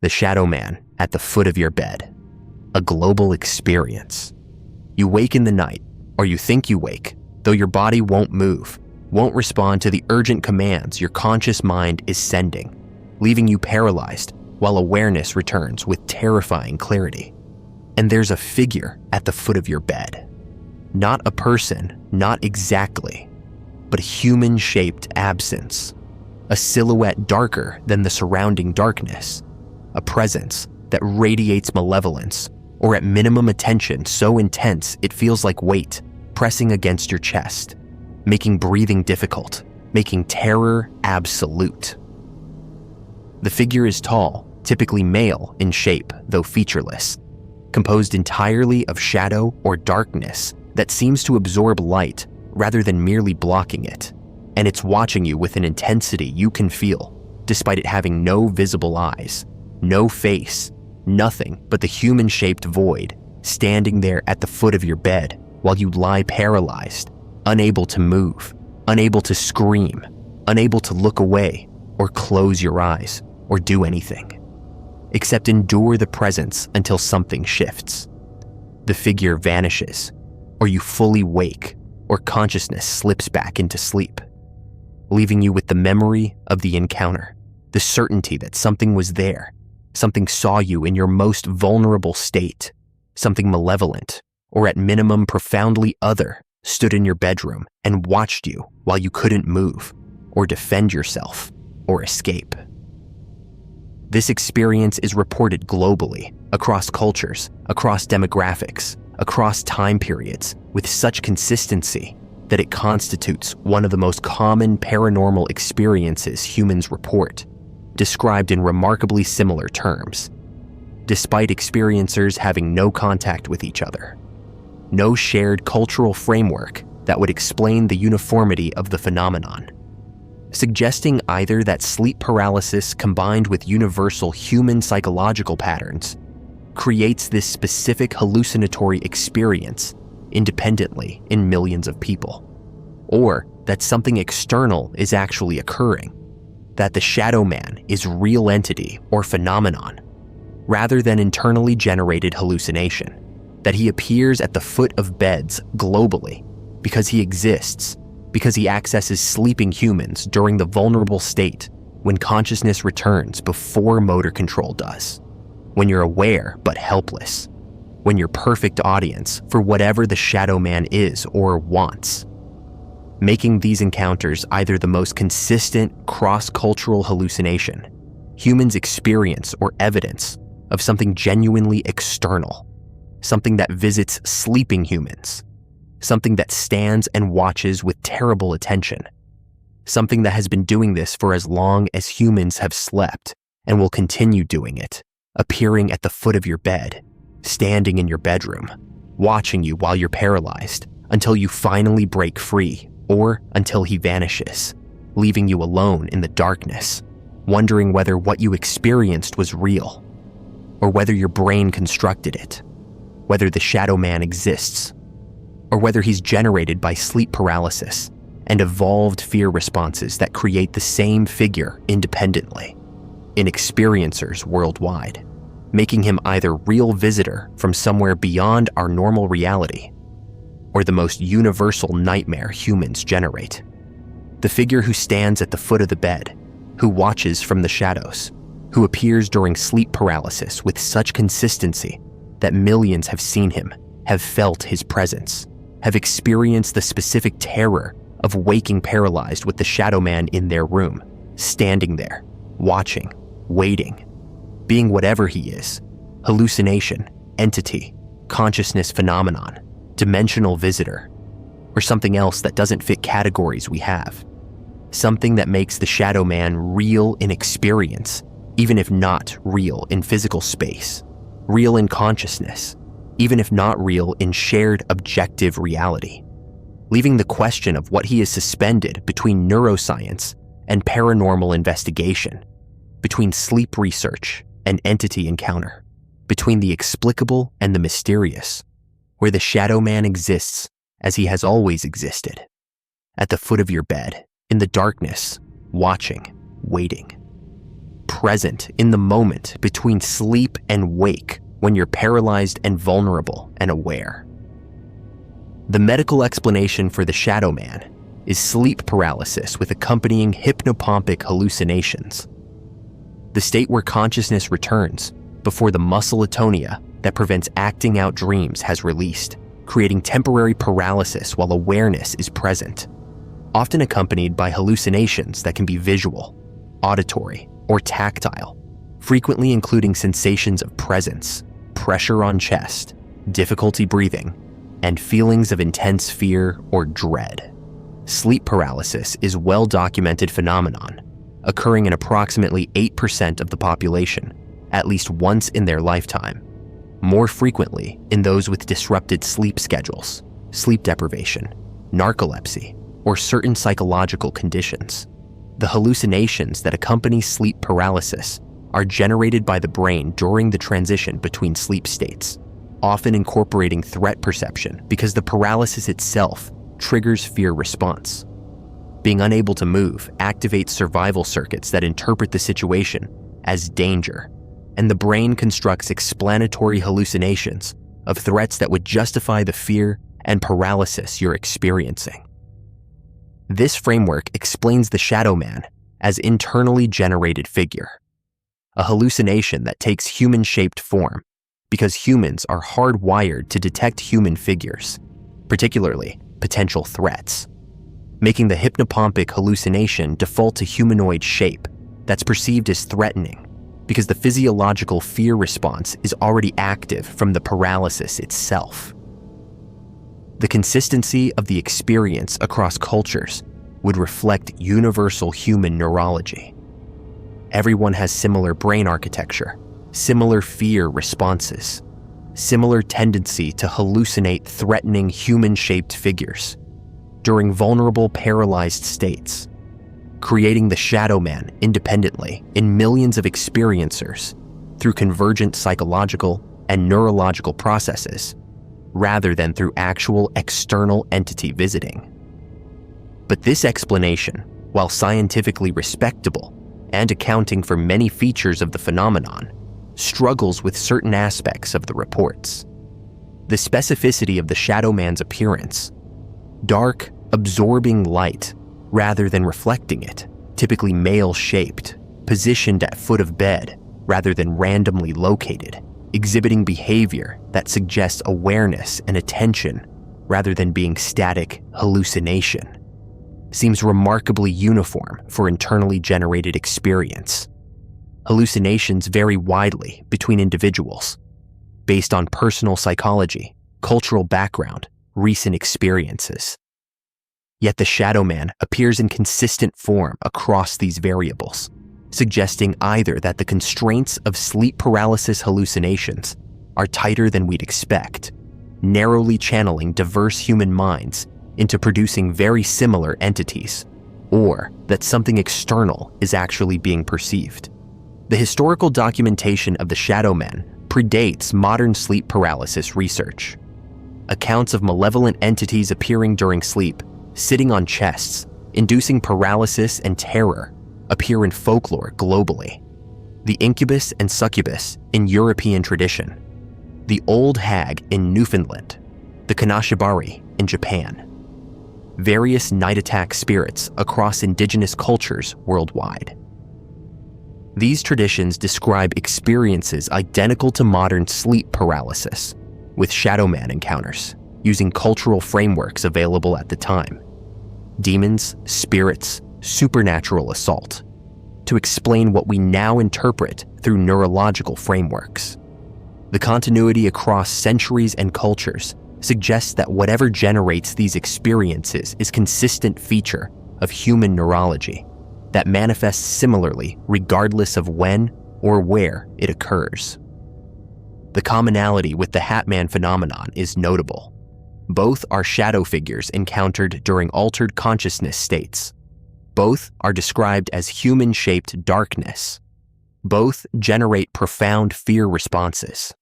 The shadow man at the foot of your bed. A global experience. You wake in the night, or you think you wake, though your body won't move, won't respond to the urgent commands your conscious mind is sending, leaving you paralyzed while awareness returns with terrifying clarity. And there's a figure at the foot of your bed. Not a person, not exactly, but a human-shaped absence. A silhouette darker than the surrounding darkness. A presence that radiates malevolence, or at minimum attention so intense it feels like weight pressing against your chest, making breathing difficult, making terror absolute. The figure is tall, typically male in shape, though featureless, composed entirely of shadow or darkness that seems to absorb light rather than merely blocking it, and it's watching you with an intensity you can feel, despite it having no visible eyes, no face, nothing but the human-shaped void standing there at the foot of your bed while you lie paralyzed, unable to move, unable to scream, unable to look away or close your eyes or do anything, except endure the presence until something shifts. The figure vanishes, or you fully wake, or consciousness slips back into sleep, leaving you with the memory of the encounter, the certainty that something was there, something saw you in your most vulnerable state, something malevolent, or at minimum profoundly other, stood in your bedroom and watched you while you couldn't move, or defend yourself, or escape. This experience is reported globally, across cultures, across demographics, across time periods, with such consistency that it constitutes one of the most common paranormal experiences humans report, described in remarkably similar terms, despite experiencers having no contact with each other. No shared cultural framework that would explain the uniformity of the phenomenon, suggesting either that sleep paralysis combined with universal human psychological patterns creates this specific hallucinatory experience independently in millions of people, or that something external is actually occurring, that the shadow man is real entity or phenomenon, rather than internally generated hallucination, that he appears at the foot of beds globally because he exists, because he accesses sleeping humans during the vulnerable state when consciousness returns before motor control does, when you're aware but helpless, when you're perfect audience for whatever the shadow man is or wants, making these encounters either the most consistent cross-cultural hallucination humans experience or evidence of something genuinely external, something that visits sleeping humans, something that stands and watches with terrible attention, something that has been doing this for as long as humans have slept and will continue doing it, appearing at the foot of your bed, standing in your bedroom, watching you while you're paralyzed until you finally break free or until he vanishes, leaving you alone in the darkness, wondering whether what you experienced was real, or whether your brain constructed it, whether the shadow man exists, or whether he's generated by sleep paralysis and evolved fear responses that create the same figure independently in experiencers worldwide, making him either real visitor from somewhere beyond our normal reality or the most universal nightmare humans generate. The figure who stands at the foot of the bed, who watches from the shadows, who appears during sleep paralysis with such consistency that millions have seen him, have felt his presence, have experienced the specific terror of waking paralyzed with the shadow man in their room, standing there, watching, waiting, being whatever he is, hallucination, entity, consciousness phenomenon, dimensional visitor, or something else that doesn't fit categories we have. Something that makes the shadow man real in experience, even if not real in physical space, real in consciousness, even if not real in shared objective reality, leaving the question of what he is suspended between neuroscience and paranormal investigation, between sleep research and entity encounter, between the explicable and the mysterious, where the shadow man exists as he has always existed, at the foot of your bed, in the darkness, watching, waiting, present in the moment between sleep and wake when you're paralyzed and vulnerable and aware. The medical explanation for the shadow man is sleep paralysis with accompanying hypnopompic hallucinations, the state where consciousness returns before the muscle atonia that prevents acting out dreams has released, creating temporary paralysis while awareness is present, often accompanied by hallucinations that can be visual, auditory, or tactile, frequently including sensations of presence, pressure on chest, difficulty breathing, and feelings of intense fear or dread. Sleep paralysis is a well-documented phenomenon, occurring in approximately 8% of the population at least once in their lifetime, more frequently in those with disrupted sleep schedules, sleep deprivation, narcolepsy, or certain psychological conditions. The hallucinations that accompany sleep paralysis are generated by the brain during the transition between sleep states, often incorporating threat perception because the paralysis itself triggers fear response. Being unable to move activates survival circuits that interpret the situation as danger, and the brain constructs explanatory hallucinations of threats that would justify the fear and paralysis you're experiencing. This framework explains the shadow man as internally generated figure, a hallucination that takes human-shaped form because humans are hardwired to detect human figures, particularly potential threats, making the hypnopompic hallucination default to humanoid shape that's perceived as threatening because the physiological fear response is already active from the paralysis itself. The consistency of the experience across cultures would reflect universal human neurology. Everyone has similar brain architecture, similar fear responses, similar tendency to hallucinate threatening human-shaped figures during vulnerable paralyzed states, creating the shadow man independently in millions of experiencers through convergent psychological and neurological processes, rather than through actual external entity visiting. But this explanation, while scientifically respectable and accounting for many features of the phenomenon, struggles with certain aspects of the reports. The specificity of the shadow man's appearance, dark, absorbing light rather than reflecting it, typically male-shaped, positioned at foot of bed rather than randomly located, exhibiting behavior that suggests awareness and attention rather than being static hallucination, seems remarkably uniform for internally generated experience. Hallucinations vary widely between individuals, based on personal psychology, cultural background, recent experiences. Yet the shadow man appears in consistent form across these variables, suggesting either that the constraints of sleep paralysis hallucinations are tighter than we'd expect, narrowly channeling diverse human minds into producing very similar entities, or that something external is actually being perceived. The historical documentation of the shadow man predates modern sleep paralysis research. Accounts of malevolent entities appearing during sleep, sitting on chests, inducing paralysis and terror, appear in folklore globally. The incubus and succubus in European tradition, the old hag in Newfoundland, the Kanashibari in Japan, various night attack spirits across indigenous cultures worldwide. These traditions describe experiences identical to modern sleep paralysis, with shadow man encounters, using cultural frameworks available at the time. Demons, spirits, supernatural assault, to explain what we now interpret through neurological frameworks. The continuity across centuries and cultures suggests that whatever generates these experiences is a consistent feature of human neurology that manifests similarly regardless of when or where it occurs. The commonality with the Hatman phenomenon is notable. Both are shadow figures encountered during altered consciousness states. Both are described as human-shaped darkness. Both generate profound fear responses.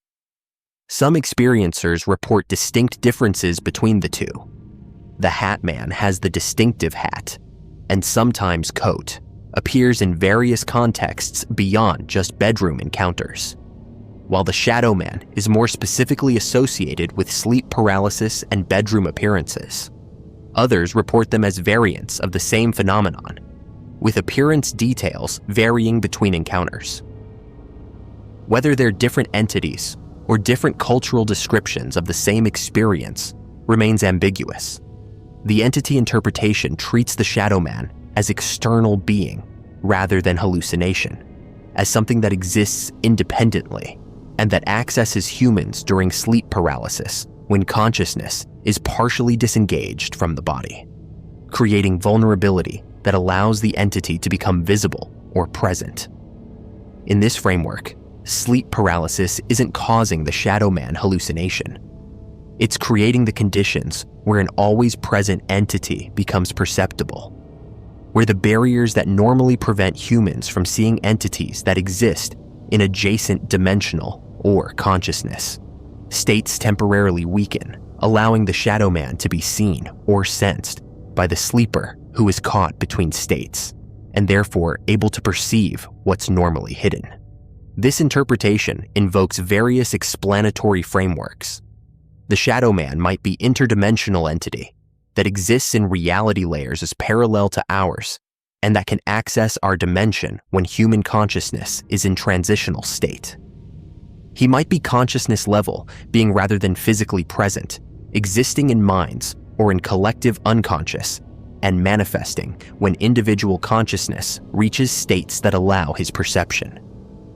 Some experiencers report distinct differences between the two. The Hatman has the distinctive hat, and sometimes coat, appears in various contexts beyond just bedroom encounters. While the Shadow Man is more specifically associated with sleep paralysis and bedroom appearances, others report them as variants of the same phenomenon, with appearance details varying between encounters. Whether they're different entities or different cultural descriptions of the same experience remains ambiguous. The entity interpretation treats the Shadow Man as external being rather than hallucination, as something that exists independently and that accesses humans during sleep paralysis when consciousness is partially disengaged from the body, creating vulnerability that allows the entity to become visible or present. In this framework, sleep paralysis isn't causing the Shadow Man hallucination. It's creating the conditions where an always present entity becomes perceptible, where the barriers that normally prevent humans from seeing entities that exist in adjacent dimensional or consciousness states temporarily weaken, allowing the Shadow Man to be seen or sensed by the sleeper who is caught between states, and therefore able to perceive what's normally hidden. This interpretation invokes various explanatory frameworks. The Shadow Man might be an interdimensional entity that exists in reality layers as parallel to ours, and that can access our dimension when human consciousness is in transitional state. He might be consciousness level, being rather than physically present, existing in minds or in collective unconscious, and manifesting when individual consciousness reaches states that allow his perception.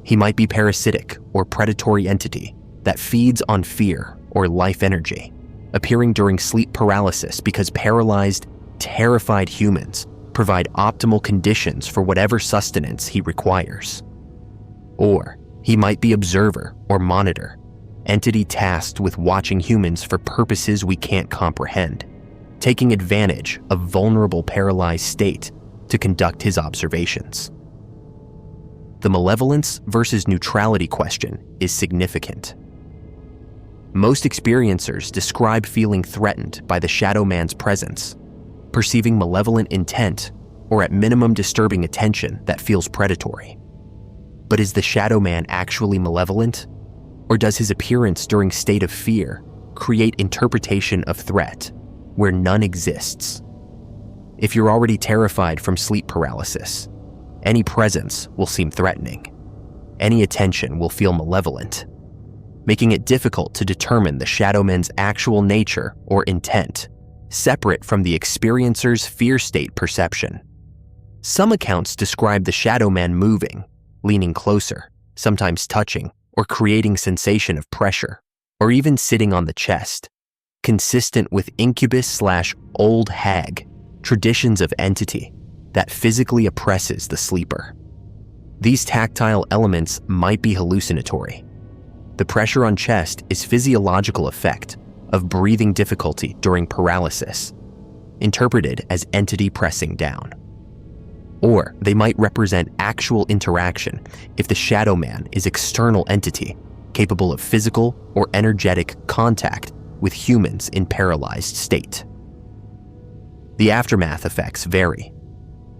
He might be parasitic or predatory entity that feeds on fear or life energy, appearing during sleep paralysis because paralyzed, terrified humans provide optimal conditions for whatever sustenance he requires. Or he might be observer or monitor, entity tasked with watching humans for purposes we can't comprehend, taking advantage of vulnerable paralyzed state to conduct his observations. The malevolence versus neutrality question is significant. Most experiencers describe feeling threatened by the Shadow Man's presence, perceiving malevolent intent, or at minimum disturbing attention that feels predatory. But is the Shadow Man actually malevolent? Or does his appearance during state of fear create interpretation of threat where none exists? If you're already terrified from sleep paralysis, any presence will seem threatening. Any attention will feel malevolent, making it difficult to determine the Shadow Man's actual nature or intent, separate from the experiencer's fear state perception. Some accounts describe the Shadow Man moving, leaning closer, sometimes touching, or creating sensation of pressure, or even sitting on the chest, consistent with incubus/old hag traditions of entity that physically oppresses the sleeper. These tactile elements might be hallucinatory. The pressure on chest is physiological effect of breathing difficulty during paralysis, interpreted as entity pressing down. Or they might represent actual interaction if the Shadow Man is external entity capable of physical or energetic contact with humans in paralyzed state. The aftermath effects vary.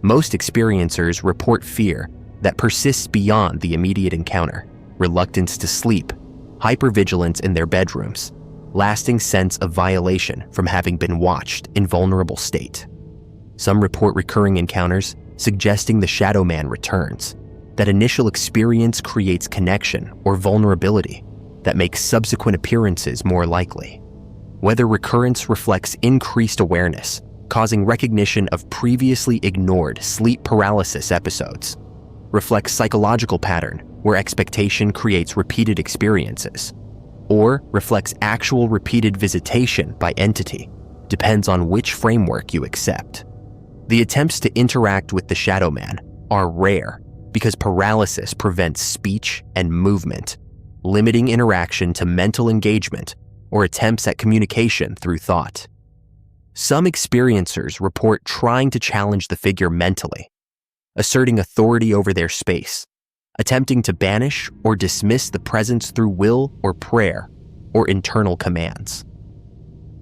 Most experiencers report fear that persists beyond the immediate encounter, reluctance to sleep, hypervigilance in their bedrooms, lasting sense of violation from having been watched in vulnerable state. Some report recurring encounters suggesting the Shadow Man returns. That initial experience creates connection or vulnerability that makes subsequent appearances more likely. Whether recurrence reflects increased awareness, causing recognition of previously ignored sleep paralysis episodes, reflects psychological pattern where expectation creates repeated experiences, or reflects actual repeated visitation by entity, depends on which framework you accept. The attempts to interact with the Shadow Man are rare because paralysis prevents speech and movement, limiting interaction to mental engagement or attempts at communication through thought. Some experiencers report trying to challenge the figure mentally, asserting authority over their space, attempting to banish or dismiss the presence through will or prayer or internal commands.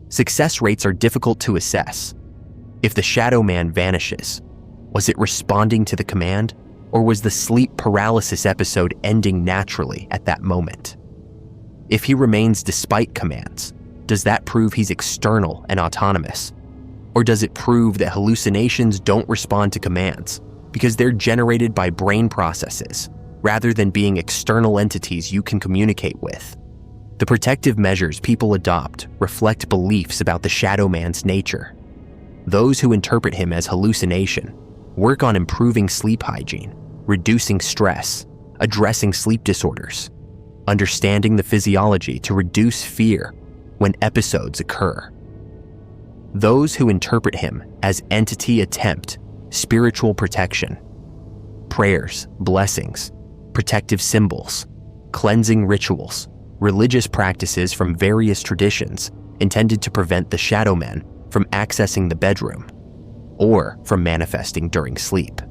Success rates are difficult to assess. If the Shadow Man vanishes, Was it responding to the command, or was the sleep paralysis episode ending naturally at that moment? If he remains despite commands, does that prove he's external and autonomous? Or does it prove that hallucinations don't respond to commands because they're generated by brain processes rather than being external entities you can communicate with? The protective measures people adopt reflect beliefs about the Shadow Man's nature. Those who interpret him as hallucination work on improving sleep hygiene, reducing stress, addressing sleep disorders, understanding the physiology to reduce fear when episodes occur. Those who interpret him as entity attempt spiritual protection, prayers, blessings, protective symbols, cleansing rituals, religious practices from various traditions intended to prevent the Shadow Man from accessing the bedroom or from manifesting during sleep.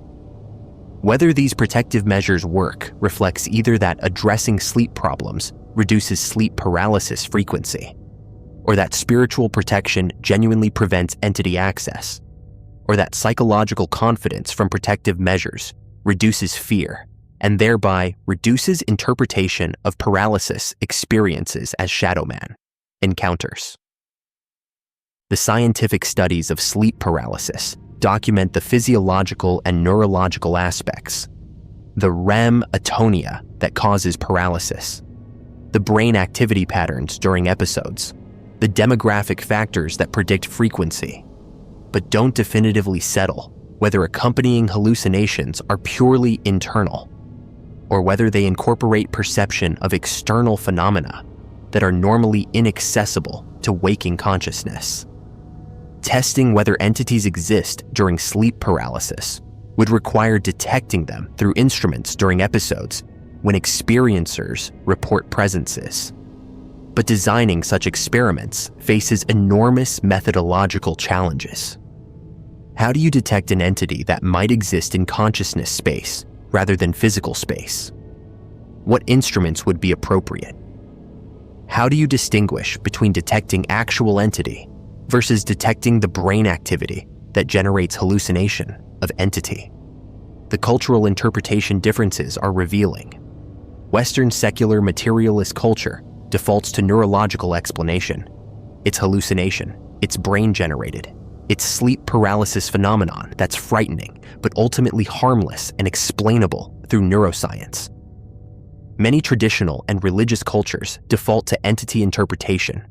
Whether these protective measures work reflects either that addressing sleep problems reduces sleep paralysis frequency, or that spiritual protection genuinely prevents entity access, or that psychological confidence from protective measures reduces fear and thereby reduces interpretation of paralysis experiences as Shadow Man encounters. The scientific studies of sleep paralysis document the physiological and neurological aspects, the REM atonia that causes paralysis, the brain activity patterns during episodes, the demographic factors that predict frequency, but don't definitively settle whether accompanying hallucinations are purely internal or whether they incorporate perception of external phenomena that are normally inaccessible to waking consciousness. Testing whether entities exist during sleep paralysis would require detecting them through instruments during episodes when experiencers report presences. But designing such experiments faces enormous methodological challenges. How do you detect an entity that might exist in consciousness space rather than physical space? What instruments would be appropriate? How do you distinguish between detecting actual entity versus detecting the brain activity that generates hallucination of entity? The cultural interpretation differences are revealing. Western secular materialist culture defaults to neurological explanation. It's hallucination, it's brain-generated, it's sleep paralysis phenomenon that's frightening but ultimately harmless and explainable through neuroscience. Many traditional and religious cultures default to entity interpretation.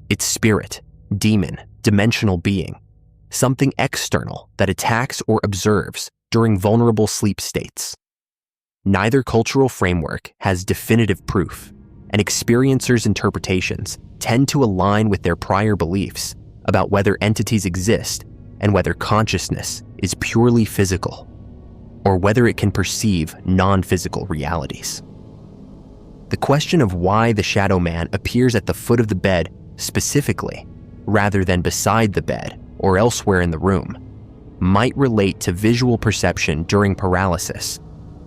It's spirit, demon, dimensional being, something external that attacks or observes during vulnerable sleep states. Neither cultural framework has definitive proof, and experiencers' interpretations tend to align with their prior beliefs about whether entities exist and whether consciousness is purely physical, or whether it can perceive non-physical realities. The question of why the Shadow Man appears at the foot of the bed specifically, rather than beside the bed or elsewhere in the room, might relate to visual perception during paralysis.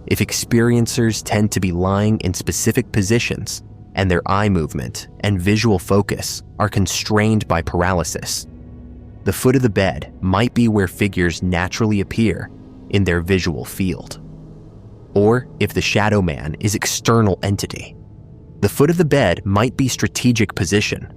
If experiencers tend to be lying in specific positions and their eye movement and visual focus are constrained by paralysis, the foot of the bed might be where figures naturally appear in their visual field. Or if the Shadow Man is external entity, the foot of the bed might be strategic position,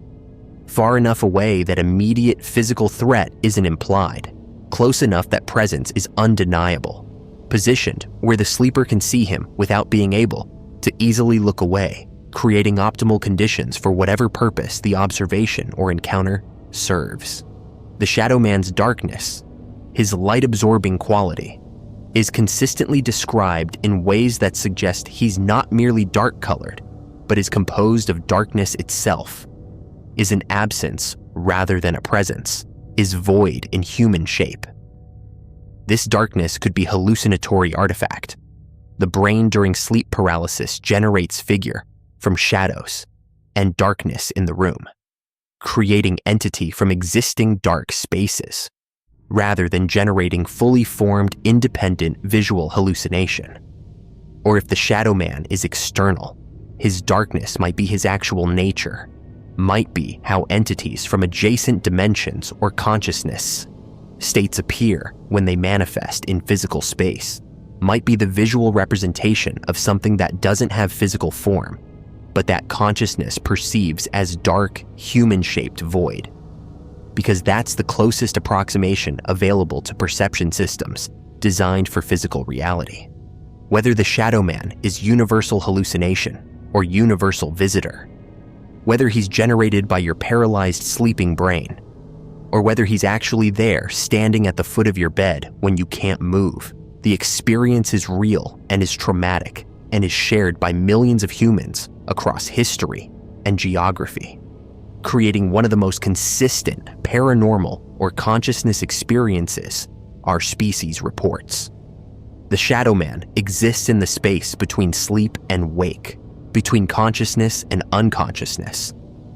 far enough away that immediate physical threat isn't implied, close enough that presence is undeniable, positioned where the sleeper can see him without being able to easily look away, creating optimal conditions for whatever purpose the observation or encounter serves. The Shadow Man's darkness, his light-absorbing quality, is consistently described in ways that suggest he's not merely dark-colored, but is composed of darkness itself, is an absence rather than a presence, is void in human shape. This darkness could be hallucinatory artifact. The brain during sleep paralysis generates figure from shadows and darkness in the room, creating entity from existing dark spaces, rather than generating fully formed independent visual hallucination. Or if the Shadow Man is external, his darkness might be his actual nature, might be how entities from adjacent dimensions or consciousness states appear when they manifest in physical space, might be the visual representation of something that doesn't have physical form, but that consciousness perceives as dark, human-shaped void. Because that's the closest approximation available to perception systems designed for physical reality. Whether the Shadow Man is universal hallucination or universal visitor, whether he's generated by your paralyzed sleeping brain, or whether he's actually there standing at the foot of your bed when you can't move, the experience is real and is traumatic and is shared by millions of humans across history and geography, creating one of the most consistent paranormal or consciousness experiences our species reports. The Shadow Man exists in the space between sleep and wake, between consciousness and unconsciousness,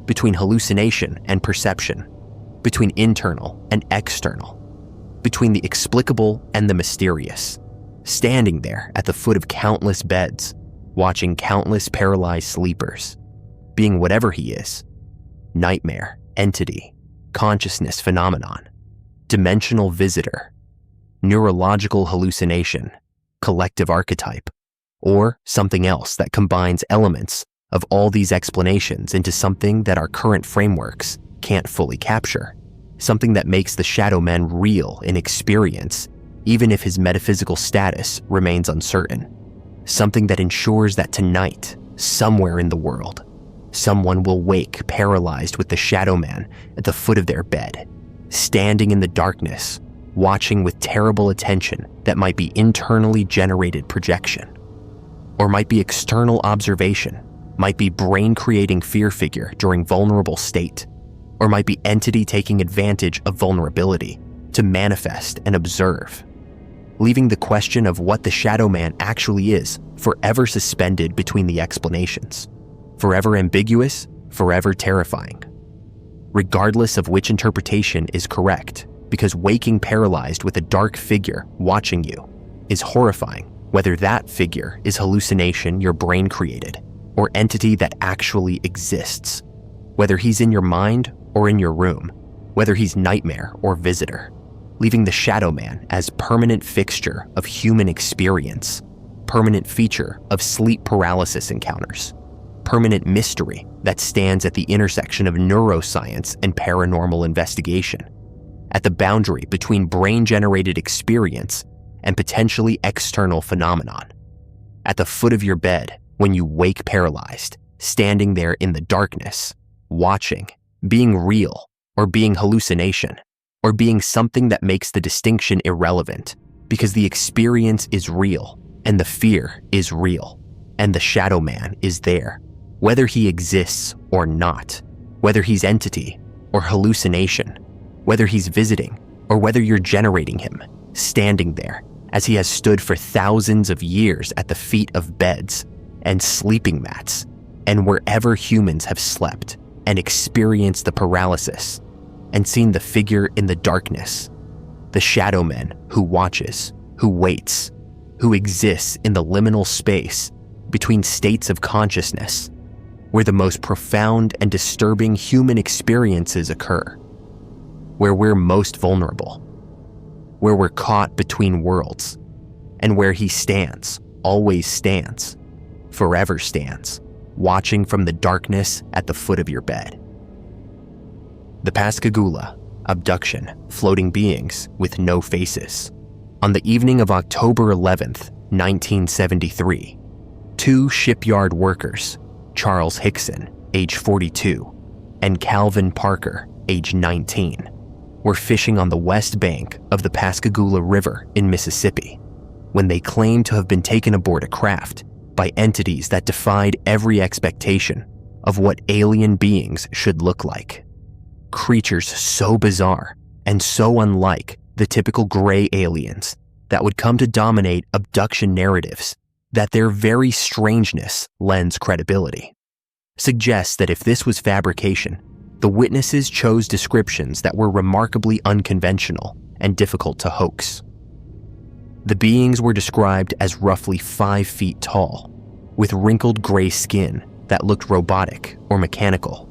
between hallucination and perception, between internal and external, between the explicable and the mysterious, standing there at the foot of countless beds, watching countless paralyzed sleepers, being whatever he is: nightmare, entity, consciousness phenomenon, dimensional visitor, neurological hallucination, collective archetype, or something else that combines elements of all these explanations into something that our current frameworks can't fully capture, something that makes the Shadow Man real in experience, even if his metaphysical status remains uncertain, something that ensures that tonight, somewhere in the world, someone will wake paralyzed with the Shadow Man at the foot of their bed, standing in the darkness, watching with terrible attention that might be internally generated projection, or might be external observation, might be brain-creating fear figure during vulnerable state, or might be entity taking advantage of vulnerability to manifest and observe, leaving the question of what the Shadow Man actually is forever suspended between the explanations, forever ambiguous, forever terrifying. Regardless of which interpretation is correct, because waking paralyzed with a dark figure watching you is horrifying, whether that figure is hallucination your brain created or entity that actually exists, whether he's in your mind or in your room, whether he's nightmare or visitor, leaving the Shadow Man as permanent fixture of human experience, permanent feature of sleep paralysis encounters, permanent mystery that stands at the intersection of neuroscience and paranormal investigation, at the boundary between brain-generated experience and potentially external phenomenon, at the foot of your bed when you wake paralyzed, standing there in the darkness, watching, being real, or being hallucination, or being something that makes the distinction irrelevant, because the experience is real, and the fear is real, and the Shadow Man is there, whether he exists or not, whether he's entity or hallucination, whether he's visiting or whether you're generating him, standing there as he has stood for thousands of years at the feet of beds and sleeping mats and wherever humans have slept and experienced the paralysis and seen the figure in the darkness, the Shadow Man who watches, who waits, who exists in the liminal space between states of consciousness where the most profound and disturbing human experiences occur, where we're most vulnerable, where we're caught between worlds, and where he stands, always stands, forever stands, watching from the darkness at the foot of your bed. The Pascagoula, abduction, floating beings with no faces. On the evening of October 11th, 1973, two shipyard workers, Charles Hickson, age 42, and Calvin Parker, age 19, were fishing on the west bank of the Pascagoula River in Mississippi when they claimed to have been taken aboard a craft by entities that defied every expectation of what alien beings should look like. Creatures so bizarre and so unlike the typical gray aliens that would come to dominate abduction narratives that their very strangeness lends credibility. Suggests that if this was fabrication, the witnesses chose descriptions that were remarkably unconventional and difficult to hoax. The beings were described as roughly 5 feet tall, with wrinkled gray skin that looked robotic or mechanical,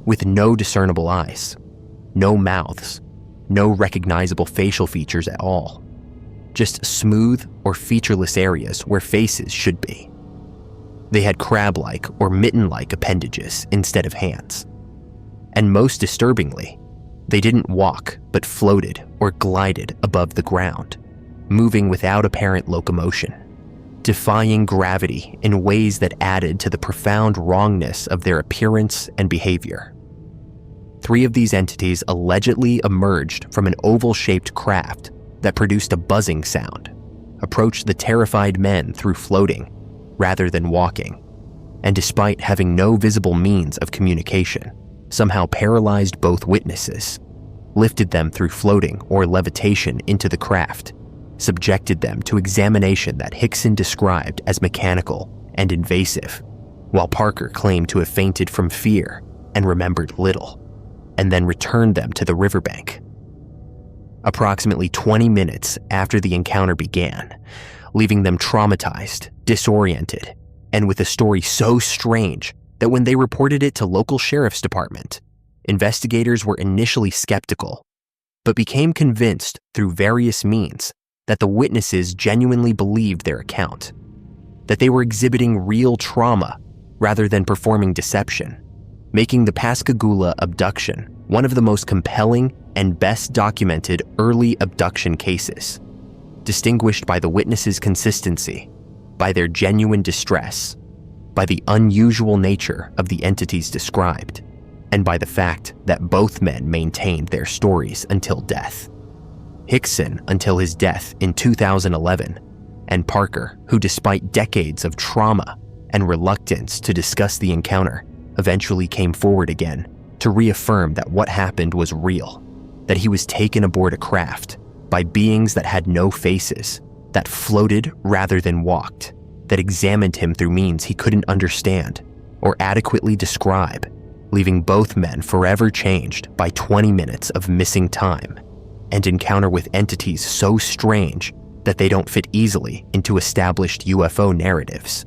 with no discernible eyes, no mouths, no recognizable facial features at all. Just smooth or featureless areas where faces should be. They had crab-like or mitten-like appendages instead of hands. And most disturbingly, they didn't walk but floated or glided above the ground, moving without apparent locomotion, defying gravity in ways that added to the profound wrongness of their appearance and behavior. 3 of these entities allegedly emerged from an oval-shaped craft that produced a buzzing sound, approached the terrified men through floating rather than walking, and despite having no visible means of communication, somehow paralyzed both witnesses, lifted them through floating or levitation into the craft, subjected them to examination that Hickson described as mechanical and invasive, while Parker claimed to have fainted from fear and remembered little, and then returned them to the riverbank. Approximately 20 minutes after the encounter began, leaving them traumatized, disoriented, and with a story so strange that when they reported it to local sheriff's department, investigators were initially skeptical, but became convinced through various means that the witnesses genuinely believed their account, that they were exhibiting real trauma rather than performing deception, making the Pascagoula abduction one of the most compelling and best documented early abduction cases, distinguished by the witnesses' consistency, by their genuine distress, by the unusual nature of the entities described, and by the fact that both men maintained their stories until death. Hickson until his death in 2011, and Parker, who despite decades of trauma and reluctance to discuss the encounter, eventually came forward again to reaffirm that what happened was real, that he was taken aboard a craft by beings that had no faces, that floated rather than walked, that examined him through means he couldn't understand or adequately describe, leaving both men forever changed by 20 minutes of missing time and encounter with entities so strange that they don't fit easily into established UFO narratives,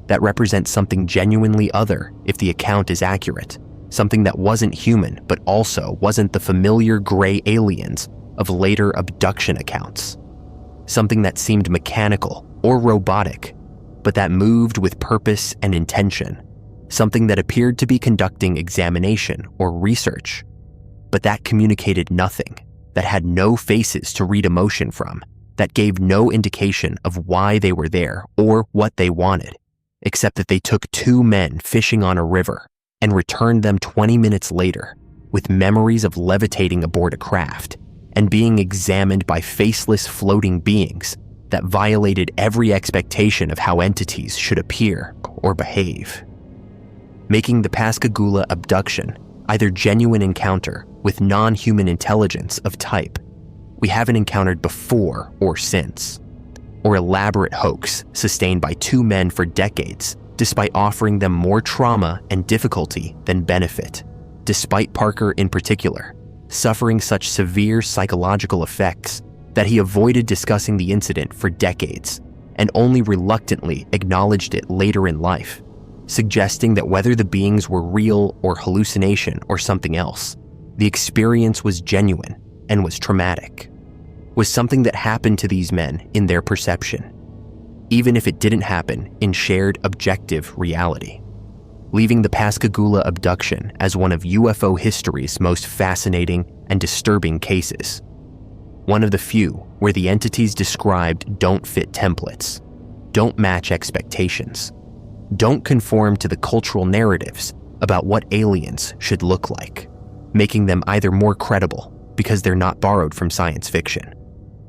that represent something genuinely other if the account is accurate, something that wasn't human but also wasn't the familiar gray aliens of later abduction accounts, something that seemed mechanical or robotic, but that moved with purpose and intention, something that appeared to be conducting examination or research, but that communicated nothing, that had no faces to read emotion from, that gave no indication of why they were there or what they wanted, except that they took 2 men fishing on a river and returned them 20 minutes later with memories of levitating aboard a craft and being examined by faceless floating beings that violated every expectation of how entities should appear or behave, making the Pascagoula abduction either genuine encounter with non-human intelligence of type we haven't encountered before or since, or elaborate hoax sustained by 2 men for decades despite offering them more trauma and difficulty than benefit, despite Parker in particular suffering such severe psychological effects that he avoided discussing the incident for decades and only reluctantly acknowledged it later in life, suggesting that whether the beings were real or hallucination or something else, the experience was genuine and was traumatic, was something that happened to these men in their perception, even if it didn't happen in shared objective reality, leaving the Pascagoula abduction as one of UFO history's most fascinating and disturbing cases. One of the few where the entities described don't fit templates, don't match expectations, don't conform to the cultural narratives about what aliens should look like, making them either more credible because they're not borrowed from science fiction,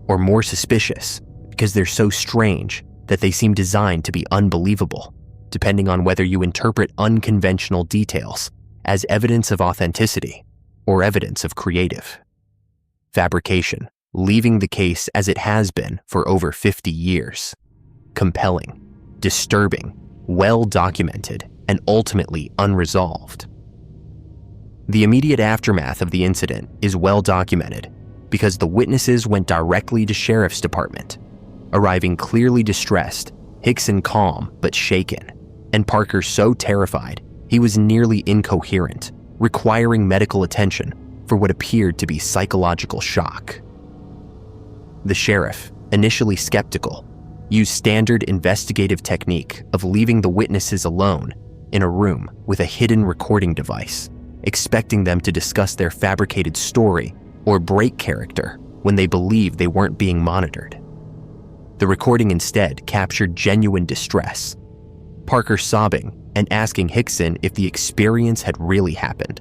or more suspicious because they're so strange that they seem designed to be unbelievable, depending on whether you interpret unconventional details as evidence of authenticity or evidence of creative fabrication, leaving the case as it has been for over 50 years. Compelling, disturbing, well-documented, and ultimately unresolved. The immediate aftermath of the incident is well documented because the witnesses went directly to sheriff's department, arriving clearly distressed, Hickson calm but shaken, and Parker so terrified he was nearly incoherent, requiring medical attention for what appeared to be psychological shock. The sheriff, initially skeptical, used standard investigative technique of leaving the witnesses alone in a room with a hidden recording device, expecting them to discuss their fabricated story or break character when they believed they weren't being monitored. The recording instead captured genuine distress, Parker sobbing and asking Hickson if the experience had really happened,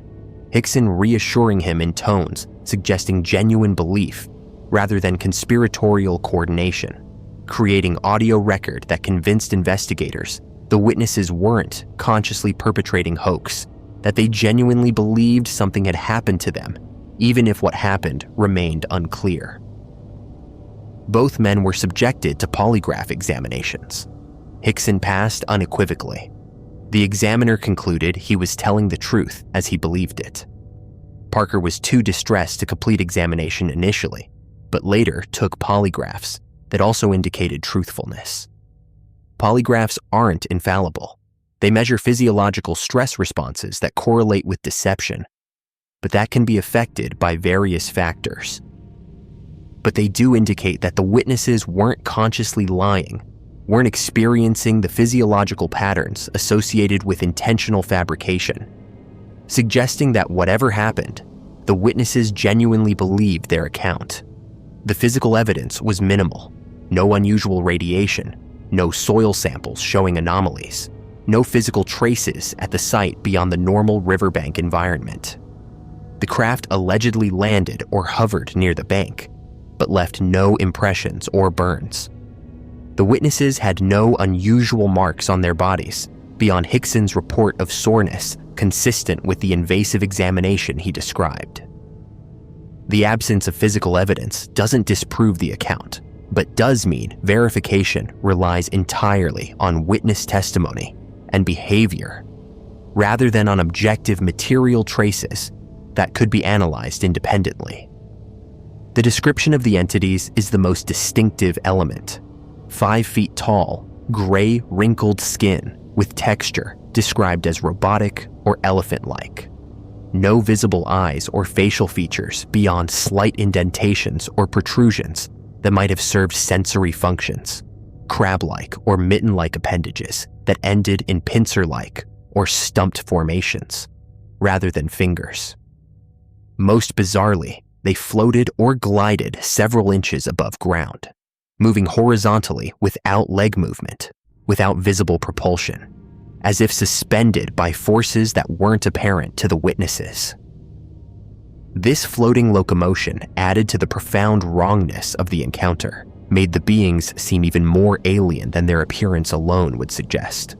Hickson reassuring him in tones suggesting genuine belief rather than conspiratorial coordination, creating audio record that convinced investigators the witnesses weren't consciously perpetrating hoax, that they genuinely believed something had happened to them, even if what happened remained unclear. Both men were subjected to polygraph examinations. Hickson passed unequivocally. The examiner concluded he was telling the truth as he believed it. Parker was too distressed to complete examination initially, but later took polygraphs that also indicated truthfulness. Polygraphs aren't infallible. They measure physiological stress responses that correlate with deception, but that can be affected by various factors. But they do indicate that the witnesses weren't consciously lying, weren't experiencing the physiological patterns associated with intentional fabrication, suggesting that whatever happened, the witnesses genuinely believed their account. The physical evidence was minimal: no unusual radiation, no soil samples showing anomalies, no physical traces at the site beyond the normal riverbank environment. The craft allegedly landed or hovered near the bank, but left no impressions or burns. The witnesses had no unusual marks on their bodies beyond Hickson's report of soreness consistent with the invasive examination he described. The absence of physical evidence doesn't disprove the account, but does mean verification relies entirely on witness testimony and behavior, rather than on objective material traces that could be analyzed independently. The description of the entities is the most distinctive element. 5 feet tall, gray, wrinkled skin with texture described as robotic or elephant-like. No visible eyes or facial features beyond slight indentations or protrusions that might have served sensory functions. Crab-like or mitten-like appendages that ended in pincer-like or stumped formations, rather than fingers. Most bizarrely, they floated or glided several inches above ground, moving horizontally without leg movement, without visible propulsion, as if suspended by forces that weren't apparent to the witnesses. This floating locomotion added to the profound wrongness of the encounter, made the beings seem even more alien than their appearance alone would suggest.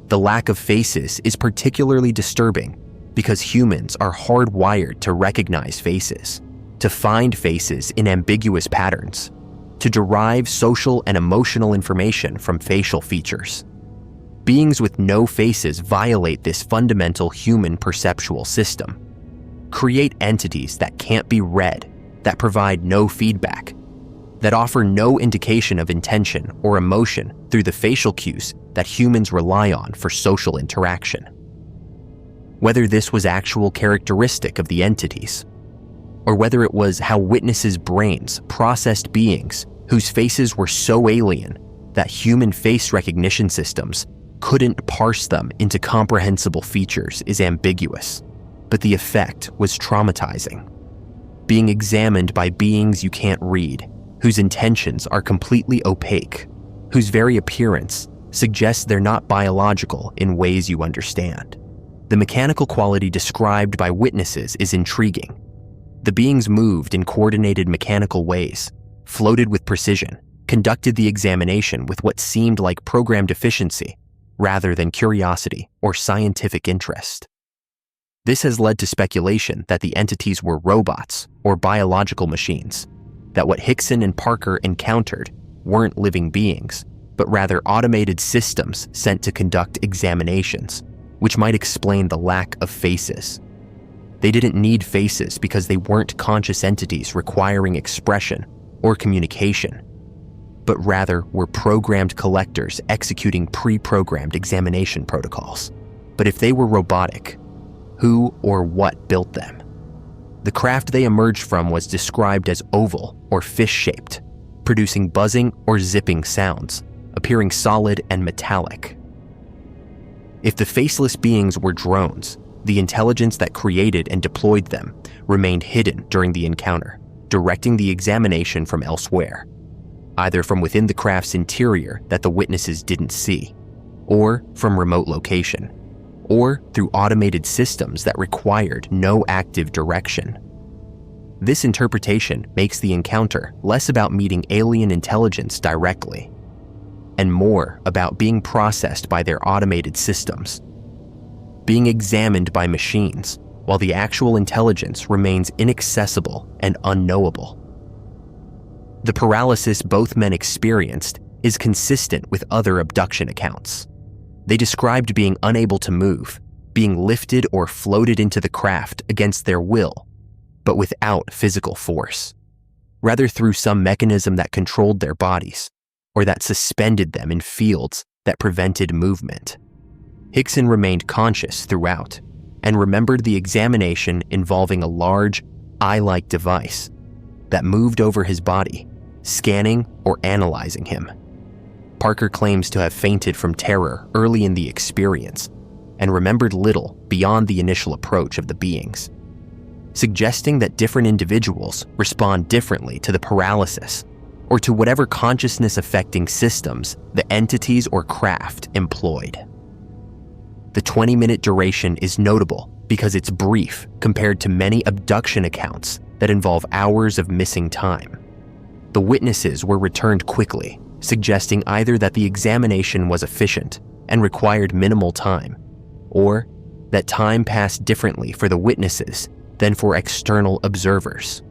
The lack of faces is particularly disturbing because humans are hardwired to recognize faces, to find faces in ambiguous patterns, to derive social and emotional information from facial features. Beings with no faces violate this fundamental human perceptual system, create entities that can't be read, that provide no feedback, that offer no indication of intention or emotion through the facial cues that humans rely on for social interaction. Whether this was actual characteristic of the entities, or whether it was how witnesses' brains processed beings whose faces were so alien that human face recognition systems couldn't parse them into comprehensible features is ambiguous, but the effect was traumatizing. Being examined by beings you can't read, whose intentions are completely opaque, whose very appearance suggests they're not biological in ways you understand. The mechanical quality described by witnesses is intriguing. The beings moved in coordinated mechanical ways, floated with precision, conducted the examination with what seemed like programmed efficiency rather than curiosity or scientific interest. This has led to speculation that the entities were robots or biological machines, that what Hickson and Parker encountered weren't living beings, but rather automated systems sent to conduct examinations, which might explain the lack of faces. They didn't need faces because they weren't conscious entities requiring expression or communication, but rather were programmed collectors executing pre-programmed examination protocols. But if they were robotic, who or what built them? The craft they emerged from was described as oval or fish-shaped, producing buzzing or zipping sounds, appearing solid and metallic. If the faceless beings were drones, the intelligence that created and deployed them remained hidden during the encounter, directing the examination from elsewhere, either from within the craft's interior that the witnesses didn't see, or from remote location, or through automated systems that required no active direction. This interpretation makes the encounter less about meeting alien intelligence directly, and more about being processed by their automated systems, being examined by machines, while the actual intelligence remains inaccessible and unknowable. The paralysis both men experienced is consistent with other abduction accounts. They described being unable to move, being lifted or floated into the craft against their will, but without physical force, rather through some mechanism that controlled their bodies, or that suspended them in fields that prevented movement. Hickson remained conscious throughout and remembered the examination involving a large, eye-like device that moved over his body, scanning or analyzing him. Parker claims to have fainted from terror early in the experience and remembered little beyond the initial approach of the beings, suggesting that different individuals respond differently to the paralysis or to whatever consciousness-affecting systems the entities or craft employed. The 20-minute duration is notable because it's brief compared to many abduction accounts that involve hours of missing time. The witnesses were returned quickly, suggesting either that the examination was efficient and required minimal time, or that time passed differently for the witnesses than for external observers,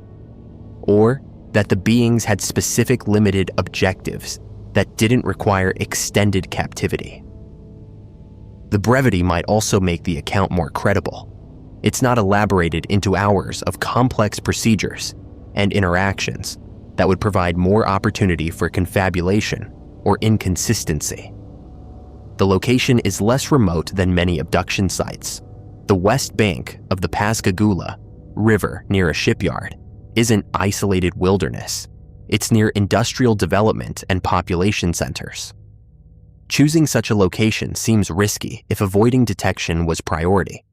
or that the beings had specific limited objectives that didn't require extended captivity. The brevity might also make the account more credible. It's not elaborated into hours of complex procedures and interactions that would provide more opportunity for confabulation or inconsistency. The location is less remote than many abduction sites. The west bank of the Pascagoula River near a shipyard isn't isolated wilderness. It's near industrial development and population centers. Choosing such a location seems risky if avoiding detection was priority,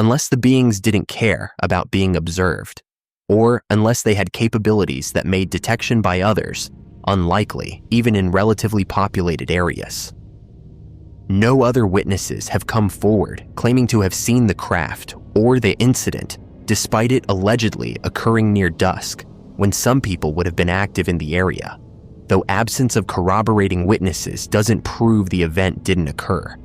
unless the beings didn't care about being observed, or unless they had capabilities that made detection by others unlikely even in relatively populated areas. No other witnesses have come forward claiming to have seen the craft or the incident, despite it allegedly occurring near dusk when some people would have been active in the area, though absence of corroborating witnesses doesn't prove the event didn't occur,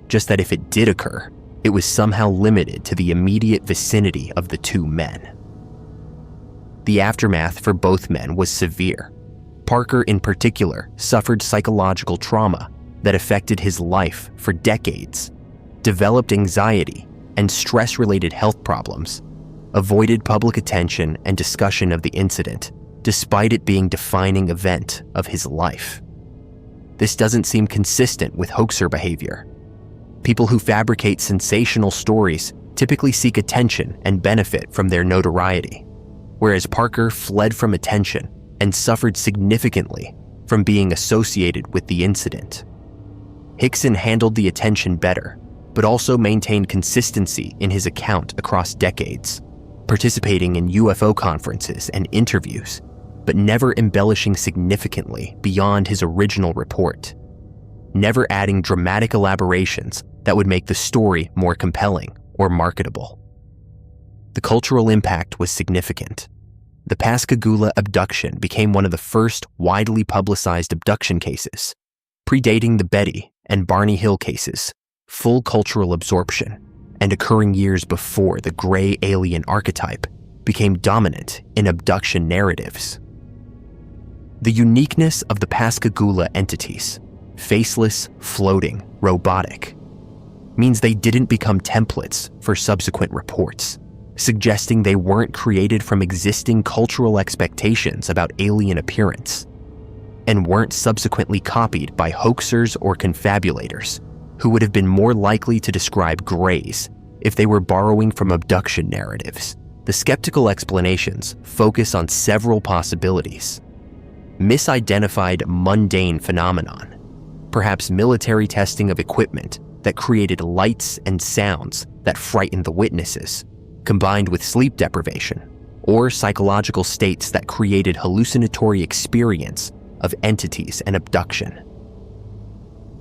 just that if it did occur, it was somehow limited to the immediate vicinity of the two men. The aftermath for both men was severe. Parker, in particular, suffered psychological trauma that affected his life for decades, developed anxiety and stress-related health problems, avoided public attention and discussion of the incident, despite it being a defining event of his life. This doesn't seem consistent with hoaxer behavior. People who fabricate sensational stories typically seek attention and benefit from their notoriety, whereas Parker fled from attention and suffered significantly from being associated with the incident. Hickson handled the attention better, but also maintained consistency in his account across decades, participating in UFO conferences and interviews, but never embellishing significantly beyond his original report, never adding dramatic elaborations that would make the story more compelling or marketable. The cultural impact was significant. The Pascagoula abduction became one of the first widely publicized abduction cases, predating the Betty and Barney Hill cases, full cultural absorption, and occurring years before the gray alien archetype became dominant in abduction narratives. The uniqueness of the Pascagoula entities, faceless, floating, robotic, means they didn't become templates for subsequent reports, suggesting they weren't created from existing cultural expectations about alien appearance, and weren't subsequently copied by hoaxers or confabulators who would have been more likely to describe grays if they were borrowing from abduction narratives the skeptical explanations focus on several possibilities. Misidentified mundane phenomenon, perhaps military testing of equipment that created lights and sounds that frightened the witnesses, combined with sleep deprivation, or psychological states that created hallucinatory experience of entities and abduction.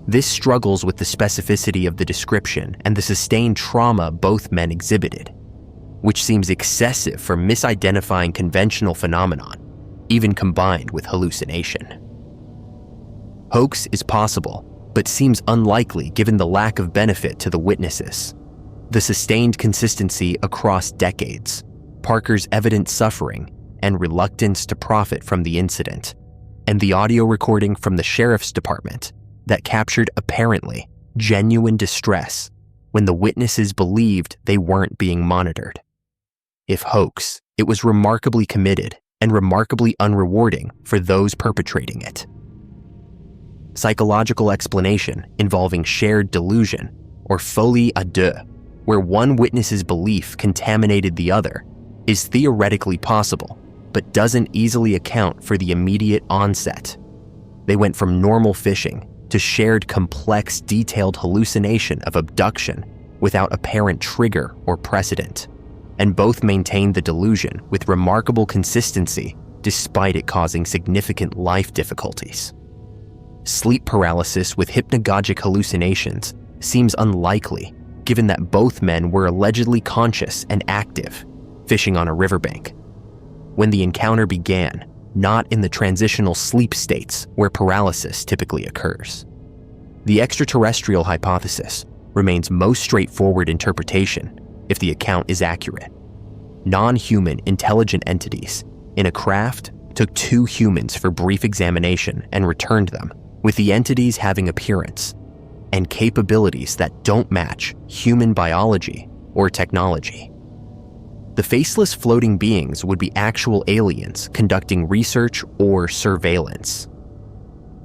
This struggles with the specificity of the description and the sustained trauma both men exhibited, which seems excessive for misidentifying conventional phenomenon, even combined with hallucination. Hoax is possible, but seems unlikely given the lack of benefit to the witnesses, the sustained consistency across decades, Parker's evident suffering and reluctance to profit from the incident, and the audio recording from the sheriff's department that captured apparently genuine distress when the witnesses believed they weren't being monitored. If hoax, it was remarkably committed and remarkably unrewarding for those perpetrating it. Psychological explanation involving shared delusion, or folie à deux, where one witness's belief contaminated the other, is theoretically possible, but doesn't easily account for the immediate onset. They went from normal phishing to shared complex, detailed hallucination of abduction without apparent trigger or precedent, and both maintained the delusion with remarkable consistency despite it causing significant life difficulties. Sleep paralysis with hypnagogic hallucinations seems unlikely, given that both men were allegedly conscious and active, fishing on a riverbank when the encounter began, not in the transitional sleep states where paralysis typically occurs. The extraterrestrial hypothesis remains most straightforward interpretation if the account is accurate. Non-human intelligent entities in a craft took 2 humans for brief examination and returned them, with the entities having appearance and capabilities that don't match human biology or technology. The faceless floating beings would be actual aliens conducting research or surveillance,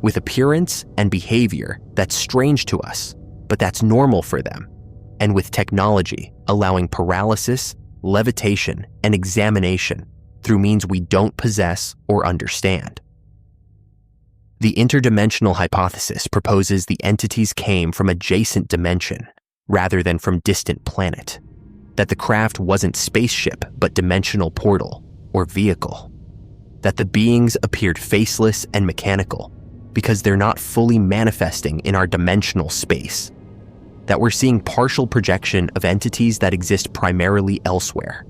with appearance and behavior that's strange to us, but that's normal for them, and with technology allowing paralysis, levitation, and examination through means we don't possess or understand. The interdimensional hypothesis proposes the entities came from adjacent dimension rather than from distant planet, that the craft wasn't spaceship but dimensional portal or vehicle, that the beings appeared faceless and mechanical because they're not fully manifesting in our dimensional space, that we're seeing partial projection of entities that exist primarily elsewhere.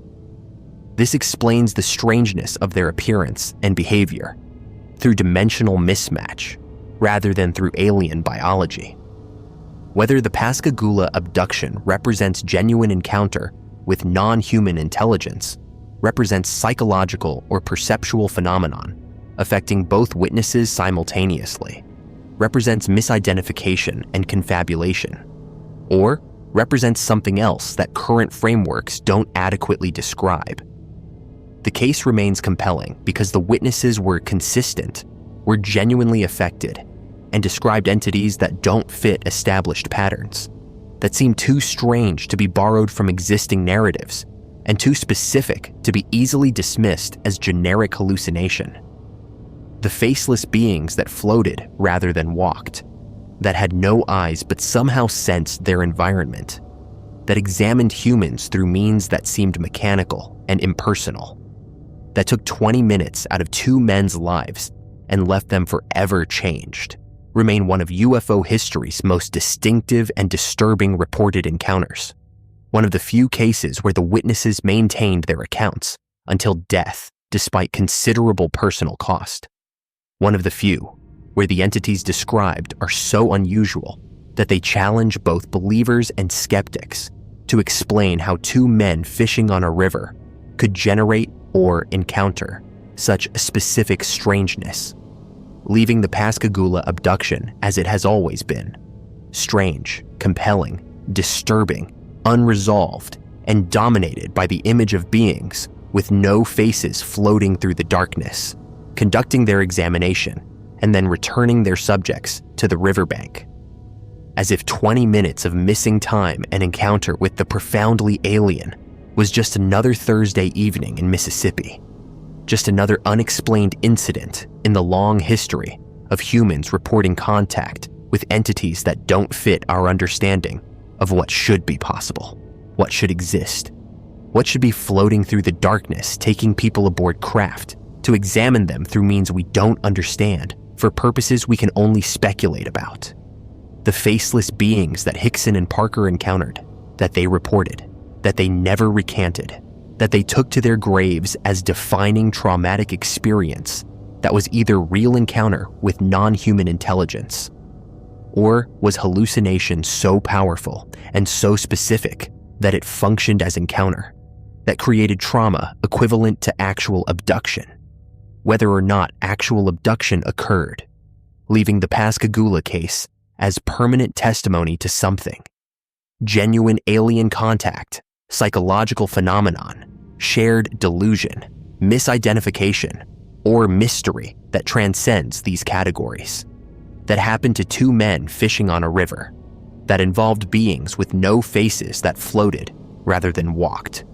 This explains the strangeness of their appearance and behavior through dimensional mismatch rather than through alien biology. Whether the Pascagoula abduction represents genuine encounter with non-human intelligence, represents psychological or perceptual phenomenon affecting both witnesses simultaneously, represents misidentification and confabulation, or represents something else that current frameworks don't adequately describe. The case remains compelling because the witnesses were consistent, were genuinely affected, and described entities that don't fit established patterns, that seem too strange to be borrowed from existing narratives, and too specific to be easily dismissed as generic hallucination. The faceless beings that floated rather than walked, that had no eyes but somehow sensed their environment, that examined humans through means that seemed mechanical and impersonal, that took 20 minutes out of 2 men's lives and left them forever changed, remain one of UFO history's most distinctive and disturbing reported encounters, one of the few cases where the witnesses maintained their accounts until death despite considerable personal cost, one of the few where the entities described are so unusual that they challenge both believers and skeptics to explain how 2 men fishing on a river could generate or encounter such a specific strangeness, leaving the Pascagoula abduction as it has always been: strange, compelling, disturbing, unresolved, and dominated by the image of beings with no faces floating through the darkness, conducting their examination and then returning their subjects to the riverbank, as if 20 minutes of missing time and encounter with the profoundly alien was just another Thursday evening in Mississippi, just another unexplained incident in the long history of humans reporting contact with entities that don't fit our understanding of what should be possible, what should exist, what should be floating through the darkness, taking people aboard craft to examine them through means we don't understand for purposes we can only speculate about. The faceless beings that Hickson and Parker encountered, that they reported, that they never recanted, that they took to their graves as defining traumatic experience that was either real encounter with non-human intelligence, or was hallucination so powerful and so specific that it functioned as encounter, that created trauma equivalent to actual abduction, whether or not actual abduction occurred, leaving the Pascagoula case as permanent testimony to something. Genuine alien contact, psychological phenomenon, shared delusion, misidentification, or mystery that transcends these categories. That happened to two men fishing on a river, that involved beings with no faces that floated rather than walked,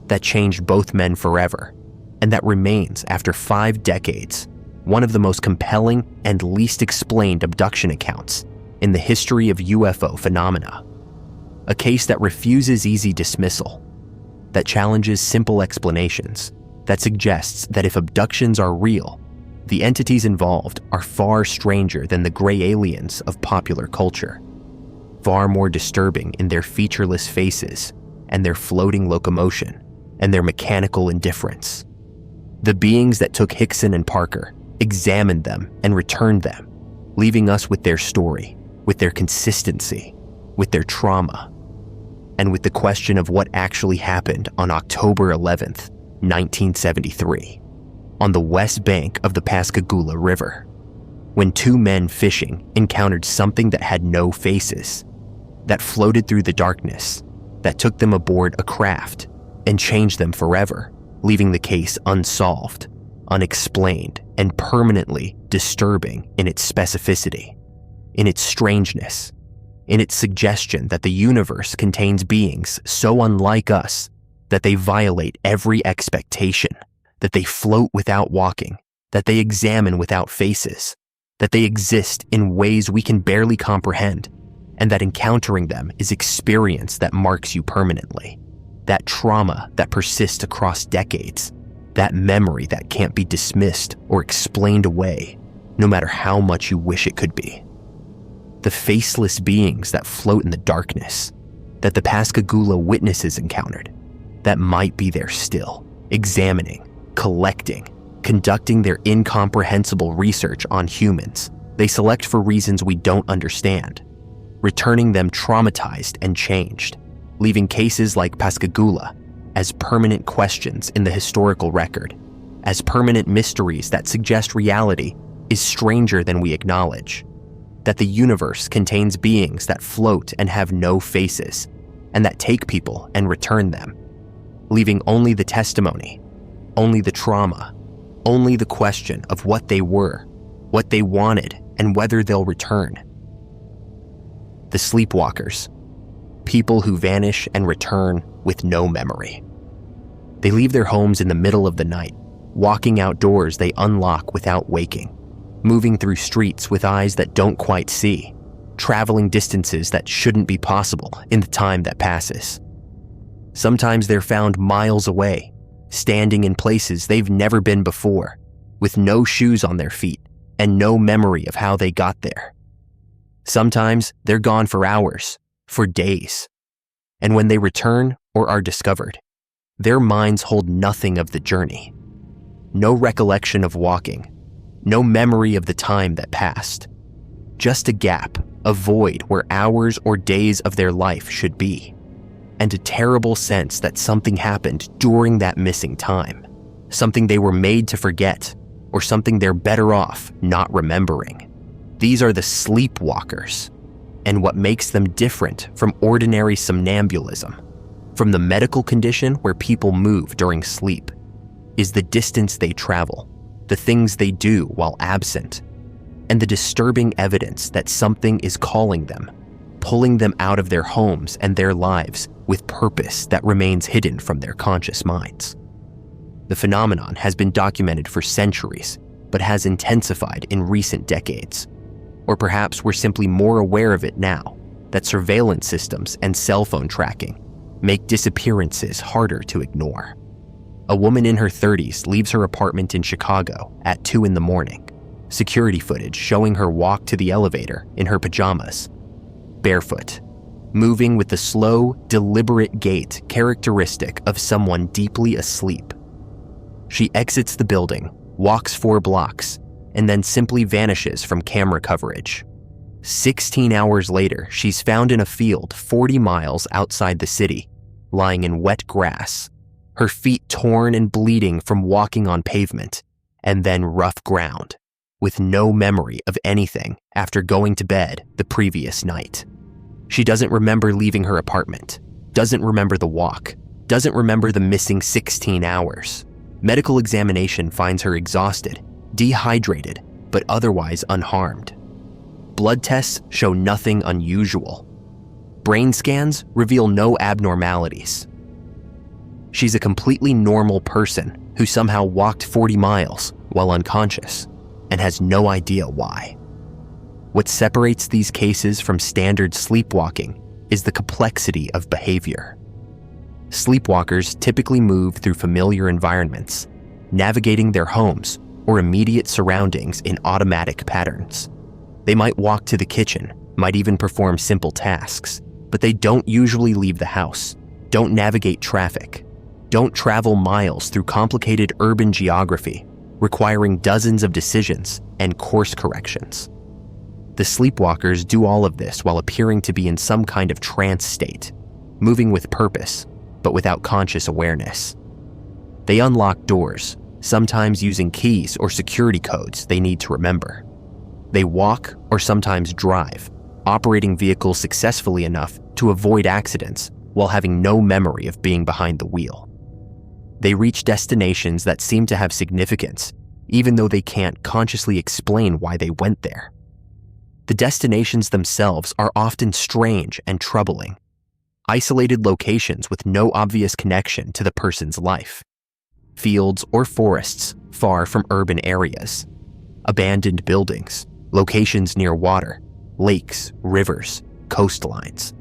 that changed both men forever, and that remains after 5 decades, one of the most compelling and least explained abduction accounts in the history of UFO phenomena. A case that refuses easy dismissal, that challenges simple explanations, that suggests that if abductions are real, the entities involved are far stranger than the gray aliens of popular culture, far more disturbing in their featureless faces and their floating locomotion and their mechanical indifference. The beings that took Hickson and Parker examined them and returned them, leaving us with their story, with their consistency, with their trauma, and with the question of what actually happened on October 11th, 1973, on the west bank of the Pascagoula River, when two men fishing encountered something that had no faces, that floated through the darkness, that took them aboard a craft and changed them forever, leaving the case unsolved, unexplained, and permanently disturbing in its specificity, in its strangeness, in its suggestion that the universe contains beings so unlike us that they violate every expectation, that they float without walking, that they examine without faces, that they exist in ways we can barely comprehend, and that encountering them is experience that marks you permanently, that trauma that persists across decades, that memory that can't be dismissed or explained away, no matter how much you wish it could be. The faceless beings that float in the darkness, that the Pascagoula witnesses encountered, that might be there still, examining, collecting, conducting their incomprehensible research on humans they select for reasons we don't understand, returning them traumatized and changed, leaving cases like Pascagoula as permanent questions in the historical record, as permanent mysteries that suggest reality is stranger than we acknowledge, that the universe contains beings that float and have no faces, and that take people and return them, leaving only the testimony, only the trauma, only the question of what they were, what they wanted, and whether they'll return. The sleepwalkers, people who vanish and return with no memory. They leave their homes in the middle of the night, walking outdoors they unlock without waking, moving through streets with eyes that don't quite see, traveling distances that shouldn't be possible in the time that passes. Sometimes they're found miles away, standing in places they've never been before, with no shoes on their feet and no memory of how they got there. Sometimes they're gone for hours, for days, and when they return or are discovered, their minds hold nothing of the journey. No recollection of walking, no memory of the time that passed. Just a gap, a void where hours or days of their life should be, and a terrible sense that something happened during that missing time, something they were made to forget, or something they're better off not remembering. These are the sleepwalkers, and what makes them different from ordinary somnambulism, from the medical condition where people move during sleep, is the distance they travel, the things they do while absent, and the disturbing evidence that something is calling them, pulling them out of their homes and their lives with purpose that remains hidden from their conscious minds. The phenomenon has been documented for centuries, but has intensified in recent decades. Or perhaps we're simply more aware of it now that surveillance systems and cell phone tracking make disappearances harder to ignore. A woman in her 30s leaves her apartment in Chicago at 2 a.m, security footage showing her walk to the elevator in her pajamas, barefoot, moving with the slow, deliberate gait characteristic of someone deeply asleep. She exits the building, walks 4 blocks, and then simply vanishes from camera coverage. 16 hours later, she's found in a field 40 miles outside the city, lying in wet grass, her feet torn and bleeding from walking on pavement, and then rough ground, with no memory of anything after going to bed the previous night. She doesn't remember leaving her apartment, doesn't remember the walk, doesn't remember the missing 16 hours. Medical examination finds her exhausted, dehydrated, but otherwise unharmed. Blood tests show nothing unusual. Brain scans reveal no abnormalities. She's a completely normal person who somehow walked 40 miles while unconscious and has no idea why. What separates these cases from standard sleepwalking is the complexity of behavior. Sleepwalkers typically move through familiar environments, navigating their homes or immediate surroundings in automatic patterns. They might walk to the kitchen, might even perform simple tasks, but they don't usually leave the house, don't navigate traffic, don't travel miles through complicated urban geography, requiring dozens of decisions and course corrections. The sleepwalkers do all of this while appearing to be in some kind of trance state, moving with purpose, but without conscious awareness. They unlock doors, sometimes using keys or security codes they need to remember. They walk or sometimes drive, operating vehicles successfully enough to avoid accidents while having no memory of being behind the wheel. They reach destinations that seem to have significance, even though they can't consciously explain why they went there. The destinations themselves are often strange and troubling. Isolated locations with no obvious connection to the person's life. Fields or forests far from urban areas. Abandoned buildings, locations near water, lakes, rivers, coastlines.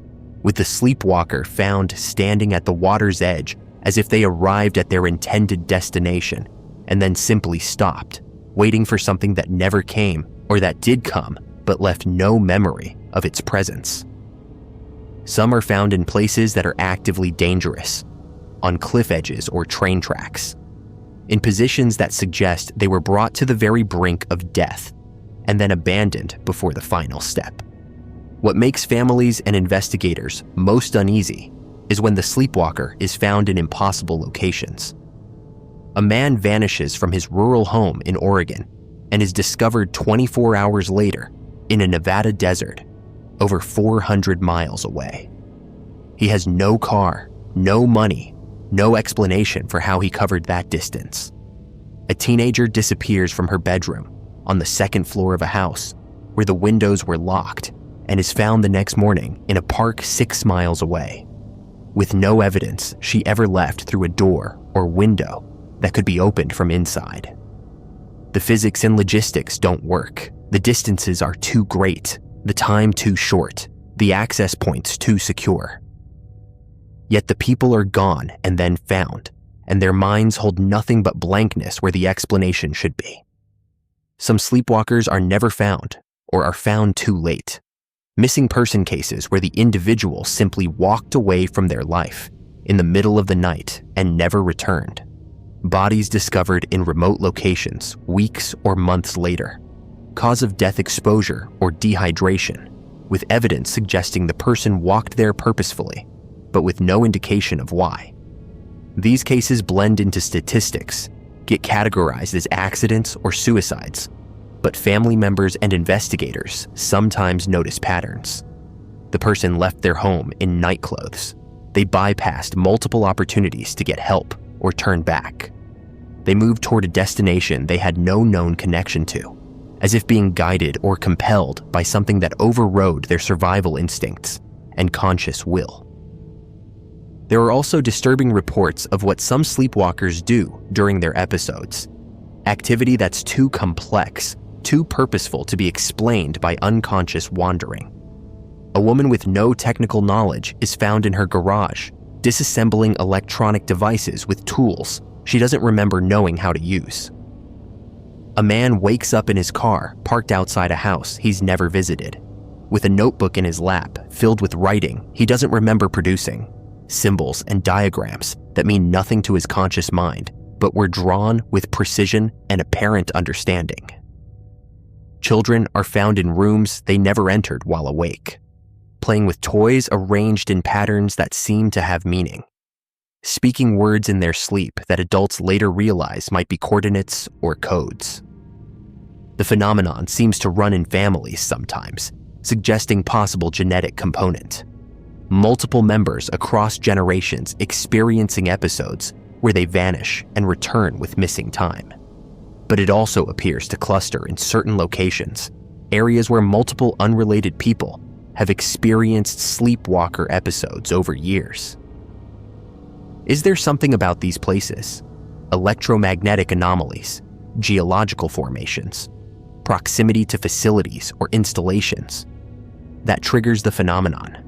With the sleepwalker found standing at the water's edge as if they arrived at their intended destination and then simply stopped, waiting for something that never came or that did come but left no memory of its presence. Some are found in places that are actively dangerous, on cliff edges or train tracks, in positions that suggest they were brought to the very brink of death and then abandoned before the final step. What makes families and investigators most uneasy is when the sleepwalker is found in impossible locations. A man vanishes from his rural home in Oregon and is discovered 24 hours later in a Nevada desert, over 400 miles away. He has no car, no money, no explanation for how he covered that distance. A teenager disappears from her bedroom on the second floor of a house where the windows were locked and is found the next morning in a park 6 miles away, with no evidence she ever left through a door or window that could be opened from inside. The physics and logistics don't work. The distances are too great, the time too short, the access points too secure. Yet the people are gone and then found, and their minds hold nothing but blankness where the explanation should be. Some sleepwalkers are never found or are found too late. Missing person cases where the individual simply walked away from their life in the middle of the night and never returned. Bodies discovered in remote locations weeks or months later. Cause of death exposure or dehydration, with evidence suggesting the person walked there purposefully, but with no indication of why. These cases blend into statistics, get categorized as accidents or suicides, but family members and investigators sometimes notice patterns. The person left their home in night clothes. They bypassed multiple opportunities to get help or turn back. They moved toward a destination they had no known connection to, as if being guided or compelled by something that overrode their survival instincts and conscious will. There are also disturbing reports of what some sleepwalkers do during their episodes. Activity that's too complex, too purposeful to be explained by unconscious wandering. A woman with no technical knowledge is found in her garage, disassembling electronic devices with tools she doesn't remember knowing how to use. A man wakes up in his car parked outside a house he's never visited, with a notebook in his lap filled with writing he doesn't remember producing, symbols and diagrams that mean nothing to his conscious mind, but were drawn with precision and apparent understanding. Children are found in rooms they never entered while awake, playing with toys arranged in patterns that seem to have meaning, speaking words in their sleep that adults later realize might be coordinates or codes. The phenomenon seems to run in families sometimes, suggesting possible genetic component. Multiple members across generations experiencing episodes where they vanish and return with missing time. But it also appears to cluster in certain locations, areas where multiple unrelated people have experienced sleepwalker episodes over years. Is there something about these places, electromagnetic anomalies, geological formations, proximity to facilities or installations, that triggers the phenomenon?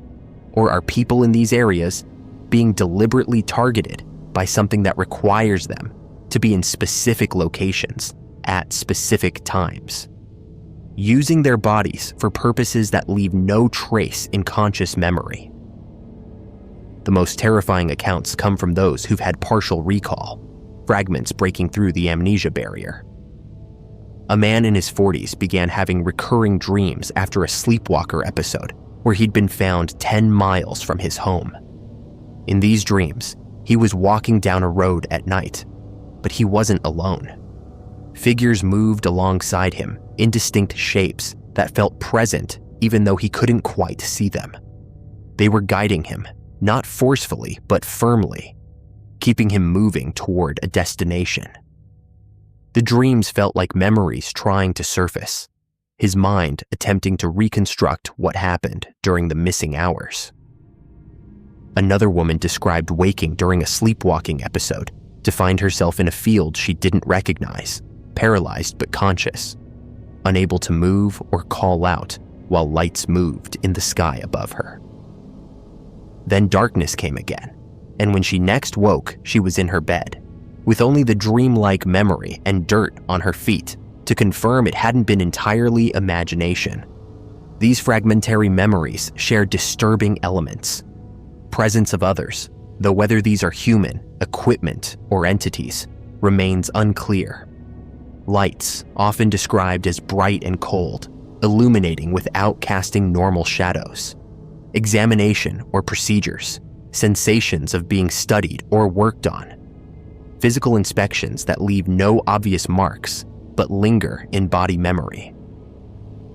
Or are people in these areas being deliberately targeted by something that requires them to be in specific locations at specific times, using their bodies for purposes that leave no trace in conscious memory? The most terrifying accounts come from those who've had partial recall, fragments breaking through the amnesia barrier. A man in his 40s began having recurring dreams after a sleepwalker episode where he'd been found 10 miles from his home. In these dreams, he was walking down a road at night, but he wasn't alone. Figures moved alongside him, indistinct shapes that felt present even though he couldn't quite see them. They were guiding him, not forcefully but firmly, keeping him moving toward a destination. The dreams felt like memories trying to surface, his mind attempting to reconstruct what happened during the missing hours. Another woman described waking during a sleepwalking episode to find herself in a field she didn't recognize, paralyzed but conscious, unable to move or call out while lights moved in the sky above her. Then darkness came again, and when she next woke, she was in her bed, with only the dreamlike memory and dirt on her feet to confirm it hadn't been entirely imagination. These fragmentary memories share disturbing elements. Presence of others, though whether these are human, equipment, or entities, remains unclear. Lights, often described as bright and cold, illuminating without casting normal shadows. Examination or procedures, sensations of being studied or worked on. Physical inspections that leave no obvious marks but linger in body memory.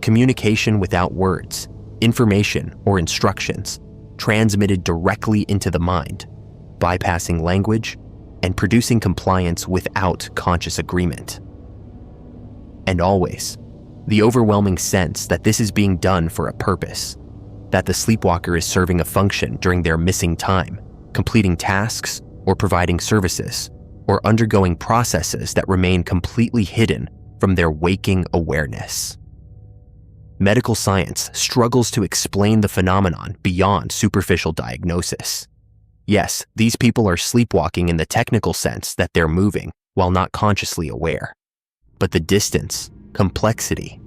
Communication without words, information or instructions transmitted directly into the mind, bypassing language and producing compliance without conscious agreement. And always, the overwhelming sense that this is being done for a purpose, that the sleepwalker is serving a function during their missing time, completing tasks or providing services, or undergoing processes that remain completely hidden from their waking awareness. Medical science struggles to explain the phenomenon beyond superficial diagnosis. Yes, these people are sleepwalking in the technical sense that they're moving while not consciously aware. But the distance, complexity,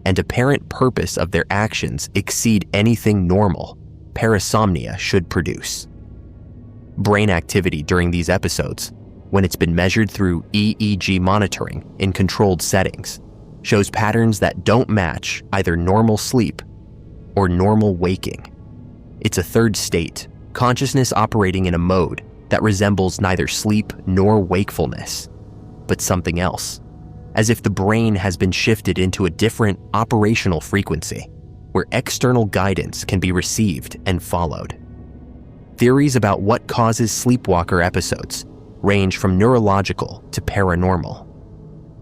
and apparent purpose of their actions exceed anything normal parasomnia should produce. Brain activity during these episodes, when it's been measured through EEG monitoring in controlled settings, shows patterns that don't match either normal sleep or normal waking. It's a third state, consciousness operating in a mode that resembles neither sleep nor wakefulness, but something else, as if the brain has been shifted into a different operational frequency, where external guidance can be received and followed. Theories about what causes sleepwalker episodes range from neurological to paranormal.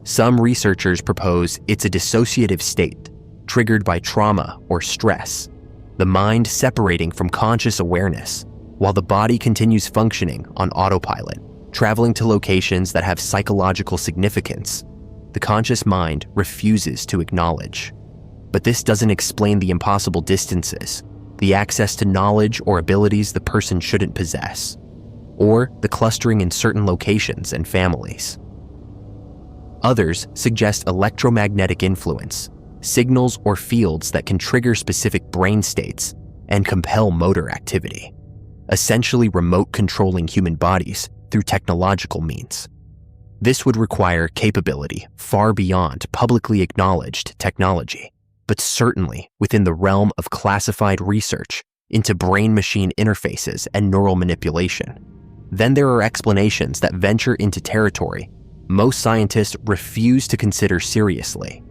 Some researchers propose it's a dissociative state triggered by trauma or stress, the mind separating from conscious awareness while the body continues functioning on autopilot, traveling to locations that have psychological significance, the conscious mind refuses to acknowledge. But this doesn't explain the impossible distances, the access to knowledge or abilities the person shouldn't possess, or the clustering in certain locations and families. Others suggest electromagnetic influence, signals or fields that can trigger specific brain states and compel motor activity, essentially remote controlling human bodies through technological means. This would require capability far beyond publicly acknowledged technology, but certainly within the realm of classified research into brain-machine interfaces and neural manipulation. Then there are explanations that venture into territory most scientists refuse to consider seriously.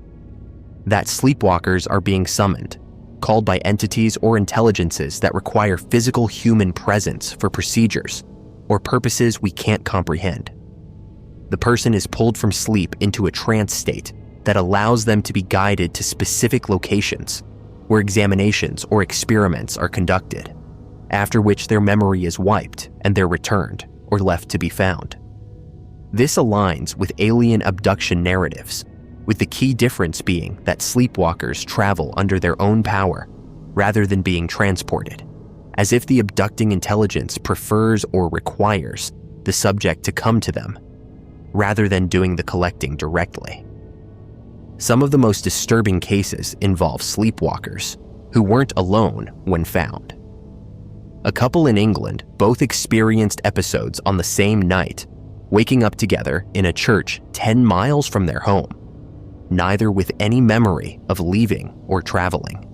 That sleepwalkers are being summoned, called by entities or intelligences that require physical human presence for procedures or purposes we can't comprehend. The person is pulled from sleep into a trance state that allows them to be guided to specific locations where examinations or experiments are conducted, after which their memory is wiped and they're returned or left to be found. This aligns with alien abduction narratives, with the key difference being that sleepwalkers travel under their own power rather than being transported, as if the abducting intelligence prefers or requires the subject to come to them, rather than doing the collecting directly. Some of the most disturbing cases involve sleepwalkers who weren't alone when found. A couple in England both experienced episodes on the same night, waking up together in a church 10 miles from their home, neither with any memory of leaving or traveling.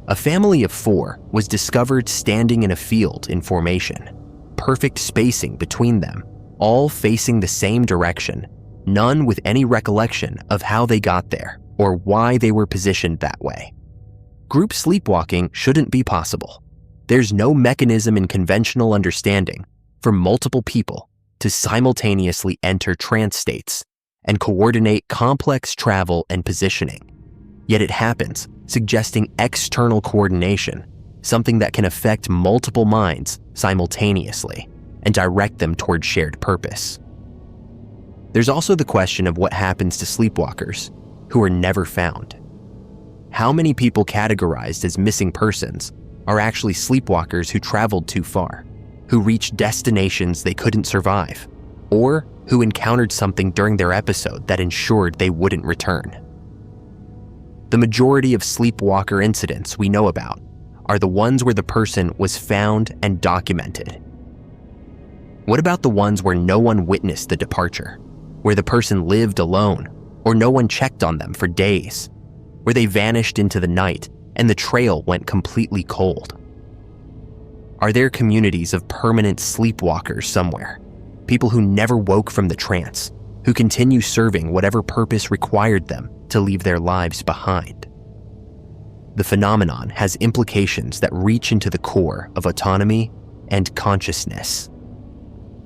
A family of 4 was discovered standing in a field in formation, perfect spacing between them, all facing the same direction, none with any recollection of how they got there or why they were positioned that way. Group sleepwalking shouldn't be possible. There's no mechanism in conventional understanding for multiple people to simultaneously enter trance states and coordinate complex travel and positioning. Yet it happens, suggesting external coordination, something that can affect multiple minds simultaneously and direct them toward shared purpose. There's also the question of what happens to sleepwalkers who are never found. How many people categorized as missing persons are actually sleepwalkers who traveled too far, who reached destinations they couldn't survive, or who encountered something during their episode that ensured they wouldn't return? The majority of sleepwalker incidents we know about are the ones where the person was found and documented. What about the ones where no one witnessed the departure, where the person lived alone, or no one checked on them for days, where they vanished into the night and the trail went completely cold? Are there communities of permanent sleepwalkers somewhere? People who never woke from the trance, who continue serving whatever purpose required them to leave their lives behind? The phenomenon has implications that reach into the core of autonomy and consciousness.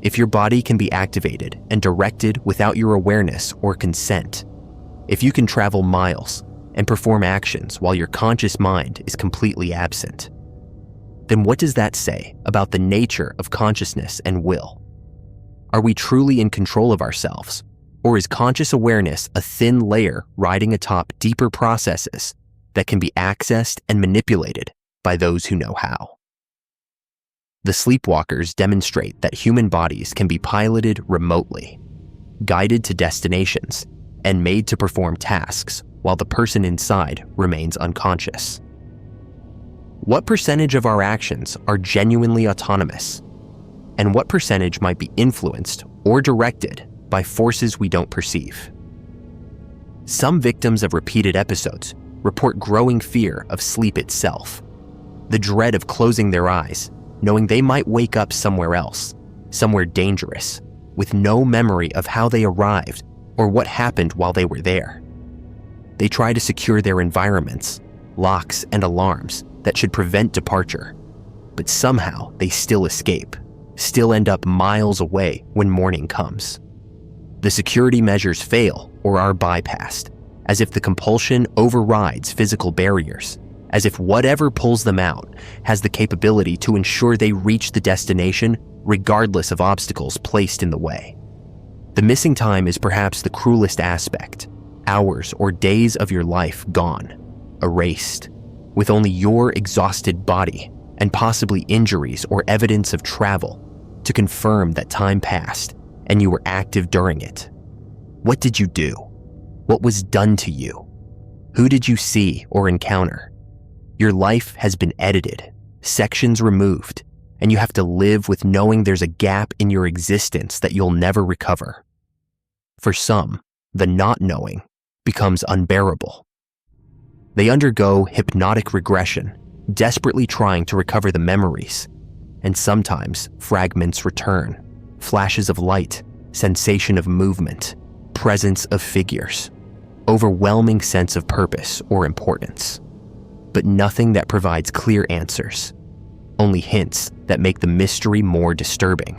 If your body can be activated and directed without your awareness or consent, if you can travel miles and perform actions while your conscious mind is completely absent, then what does that say about the nature of consciousness and will? Are we truly in control of ourselves, or is conscious awareness a thin layer riding atop deeper processes that can be accessed and manipulated by those who know how? The sleepwalkers demonstrate that human bodies can be piloted remotely, guided to destinations, and made to perform tasks while the person inside remains unconscious. What percentage of our actions are genuinely autonomous? And what percentage might be influenced or directed by forces we don't perceive? Some victims of repeated episodes report growing fear of sleep itself, the dread of closing their eyes, knowing they might wake up somewhere else, somewhere dangerous, with no memory of how they arrived or what happened while they were there. They try to secure their environments, locks and alarms that should prevent departure, but somehow they still escape, still end up miles away when morning comes. The security measures fail or are bypassed, as if the compulsion overrides physical barriers, as if whatever pulls them out has the capability to ensure they reach the destination regardless of obstacles placed in the way. The missing time is perhaps the cruelest aspect. Hours or days of your life gone, erased, with only your exhausted body and possibly injuries or evidence of travel to confirm that time passed and you were active during it. What did you do? What was done to you? Who did you see or encounter? Your life has been edited, sections removed, and you have to live with knowing there's a gap in your existence that you'll never recover. For some, the not knowing becomes unbearable. They undergo hypnotic regression, desperately trying to recover the memories, and sometimes fragments return, flashes of light, sensation of movement, presence of figures, overwhelming sense of purpose or importance, but nothing that provides clear answers, only hints that make the mystery more disturbing.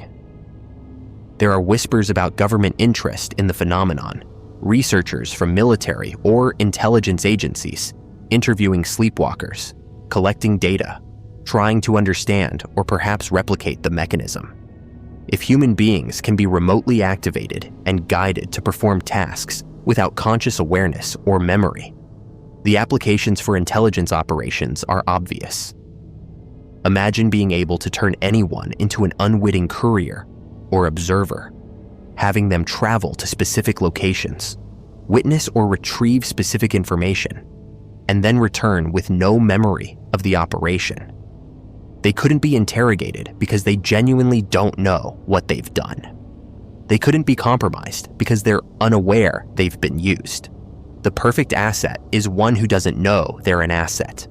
There are whispers about government interest in the phenomenon, researchers from military or intelligence agencies interviewing sleepwalkers, collecting data, trying to understand or perhaps replicate the mechanism. If human beings can be remotely activated and guided to perform tasks without conscious awareness or memory, the applications for intelligence operations are obvious. Imagine being able to turn anyone into an unwitting courier or observer, having them travel to specific locations, witness or retrieve specific information, and then return with no memory of the operation. They couldn't be interrogated because they genuinely don't know what they've done. They couldn't be compromised because they're unaware they've been used. The perfect asset is one who doesn't know they're an asset.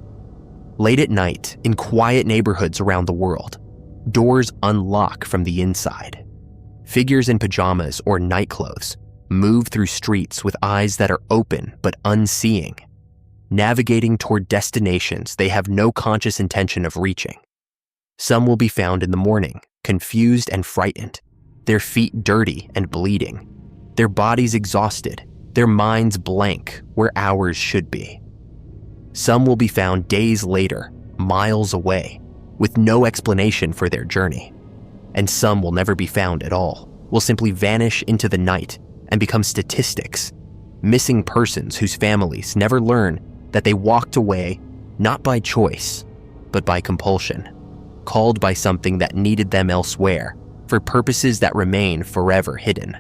Late at night, in quiet neighborhoods around the world, doors unlock from the inside. Figures in pajamas or nightclothes move through streets with eyes that are open but unseeing, navigating toward destinations they have no conscious intention of reaching. Some will be found in the morning, confused and frightened, their feet dirty and bleeding, their bodies exhausted, their minds blank where hours should be. Some will be found days later, miles away, with no explanation for their journey. And some will never be found at all, will simply vanish into the night and become statistics, missing persons whose families never learn that they walked away not by choice, but by compulsion, called by something that needed them elsewhere for purposes that remain forever hidden.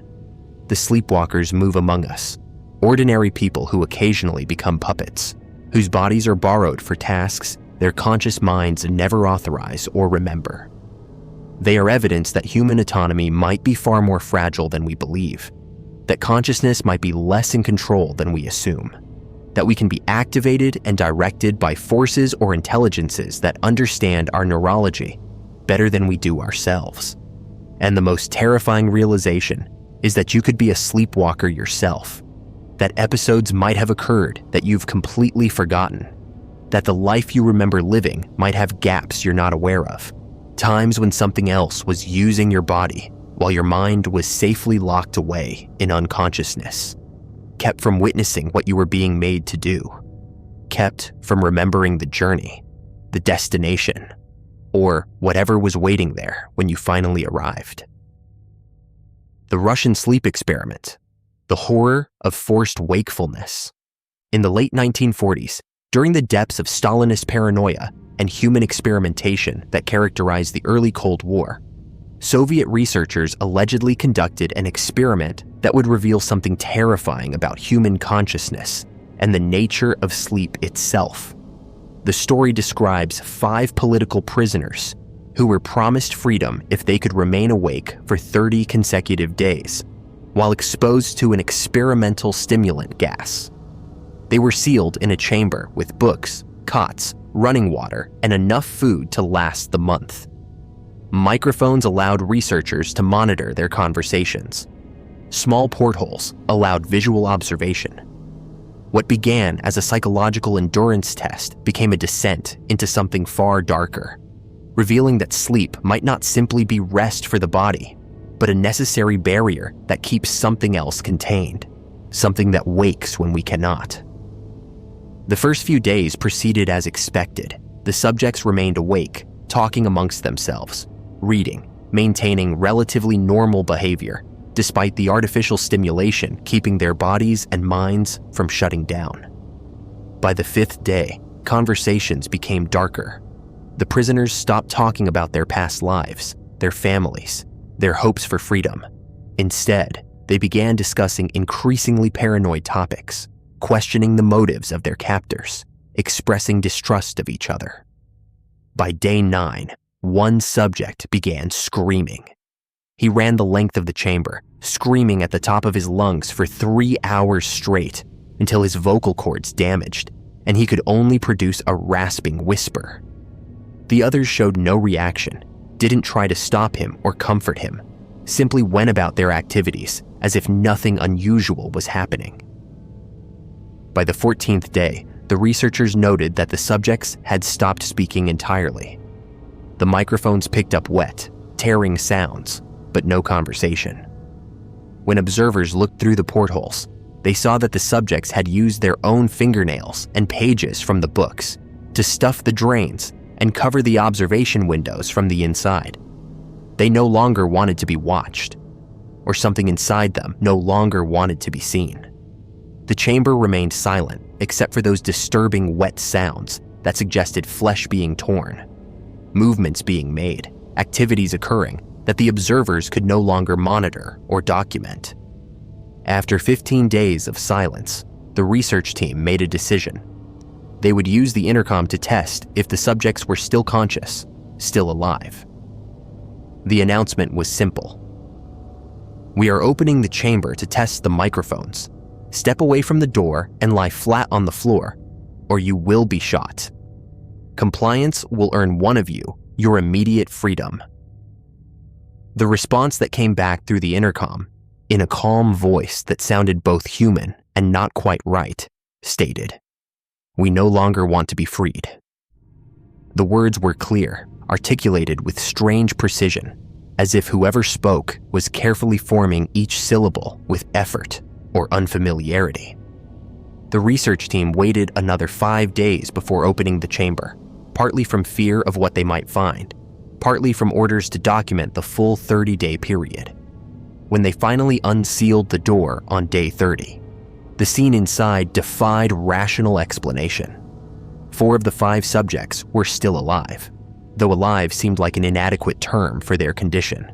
The sleepwalkers move among us, ordinary people who occasionally become puppets, whose bodies are borrowed for tasks their conscious minds never authorize or remember. They are evidence that human autonomy might be far more fragile than we believe, that consciousness might be less in control than we assume, that we can be activated and directed by forces or intelligences that understand our neurology better than we do ourselves. And the most terrifying realization is that you could be a sleepwalker yourself, that episodes might have occurred that you've completely forgotten, that the life you remember living might have gaps you're not aware of, times when something else was using your body while your mind was safely locked away in unconsciousness, kept from witnessing what you were being made to do, kept from remembering the journey, the destination, or whatever was waiting there when you finally arrived. The Russian sleep experiment, the horror of forced wakefulness. In the late 1940s, during the depths of Stalinist paranoia and human experimentation that characterized the early Cold War, Soviet researchers allegedly conducted an experiment that would reveal something terrifying about human consciousness and the nature of sleep itself. The story describes 5 political prisoners who were promised freedom if they could remain awake for 30 consecutive days, while exposed to an experimental stimulant gas. They were sealed in a chamber with books, cots, running water, and enough food to last the month. Microphones allowed researchers to monitor their conversations. Small portholes allowed visual observation. What began as a psychological endurance test became a descent into something far darker, revealing that sleep might not simply be rest for the body, but a necessary barrier that keeps something else contained, something that wakes when we cannot. The first few days proceeded as expected. The subjects remained awake, talking amongst themselves, reading, maintaining relatively normal behavior, despite the artificial stimulation keeping their bodies and minds from shutting down. By the 5th day, conversations became darker. The prisoners stopped talking about their past lives, their families, their hopes for freedom. Instead, they began discussing increasingly paranoid topics, questioning the motives of their captors, expressing distrust of each other. By day 9, one subject began screaming. He ran the length of the chamber, screaming at the top of his lungs for 3 hours straight until his vocal cords damaged, and he could only produce a rasping whisper. The others showed no reaction, didn't try to stop him or comfort him, simply went about their activities as if nothing unusual was happening. By the 14th day, the researchers noted that the subjects had stopped speaking entirely. The microphones picked up wet, tearing sounds, but no conversation. When observers looked through the portholes, they saw that the subjects had used their own fingernails and pages from the books to stuff the drains and cover the observation windows from the inside. They no longer wanted to be watched, or something inside them no longer wanted to be seen. The chamber remained silent except for those disturbing wet sounds that suggested flesh being torn, movements being made, activities occurring that the observers could no longer monitor or document. After 15 days of silence, the research team made a decision. They would use the intercom to test if the subjects were still conscious, still alive. The announcement was simple. We are opening the chamber to test the microphones. Step away from the door and lie flat on the floor, or you will be shot. Compliance will earn one of you your immediate freedom. The response that came back through the intercom, in a calm voice that sounded both human and not quite right, stated, "We no longer want to be freed." The words were clear, articulated with strange precision, as if whoever spoke was carefully forming each syllable with effort or unfamiliarity. The research team waited another 5 days before opening the chamber, partly from fear of what they might find, partly from orders to document the full 30-day period. When they finally unsealed the door on day 30, the scene inside defied rational explanation. 4 of the 5 subjects were still alive, though alive seemed like an inadequate term for their condition.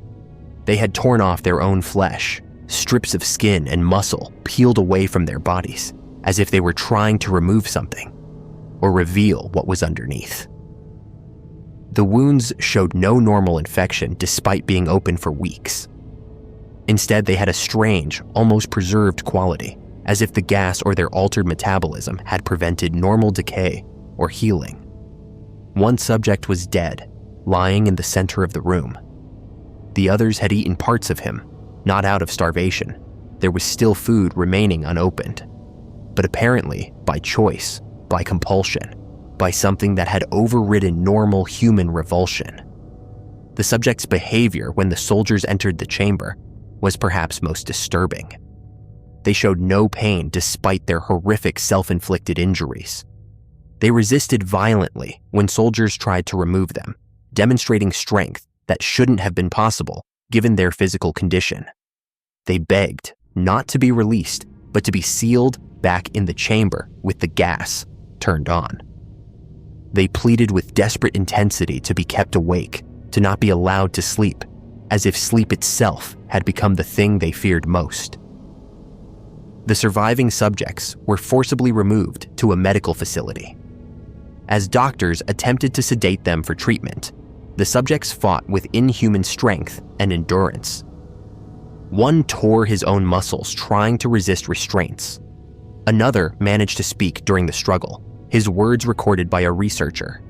They had torn off their own flesh, strips of skin and muscle peeled away from their bodies, as if they were trying to remove something or reveal what was underneath. The wounds showed no normal infection despite being open for weeks. Instead, they had a strange, almost preserved quality, as if the gas or their altered metabolism had prevented normal decay or healing. One subject was dead, lying in the center of the room. The others had eaten parts of him, not out of starvation. There was still food remaining unopened, but apparently by choice, by compulsion, by something that had overridden normal human revulsion. The subject's behavior when the soldiers entered the chamber was perhaps most disturbing. They showed no pain despite their horrific self-inflicted injuries. They resisted violently when soldiers tried to remove them, demonstrating strength that shouldn't have been possible given their physical condition. They begged not to be released, but to be sealed back in the chamber with the gas turned on. They pleaded with desperate intensity to be kept awake, to not be allowed to sleep, as if sleep itself had become the thing they feared most. The surviving subjects were forcibly removed to a medical facility. As doctors attempted to sedate them for treatment, the subjects fought with inhuman strength and endurance. One tore his own muscles trying to resist restraints. Another managed to speak during the struggle, his words recorded by a researcher.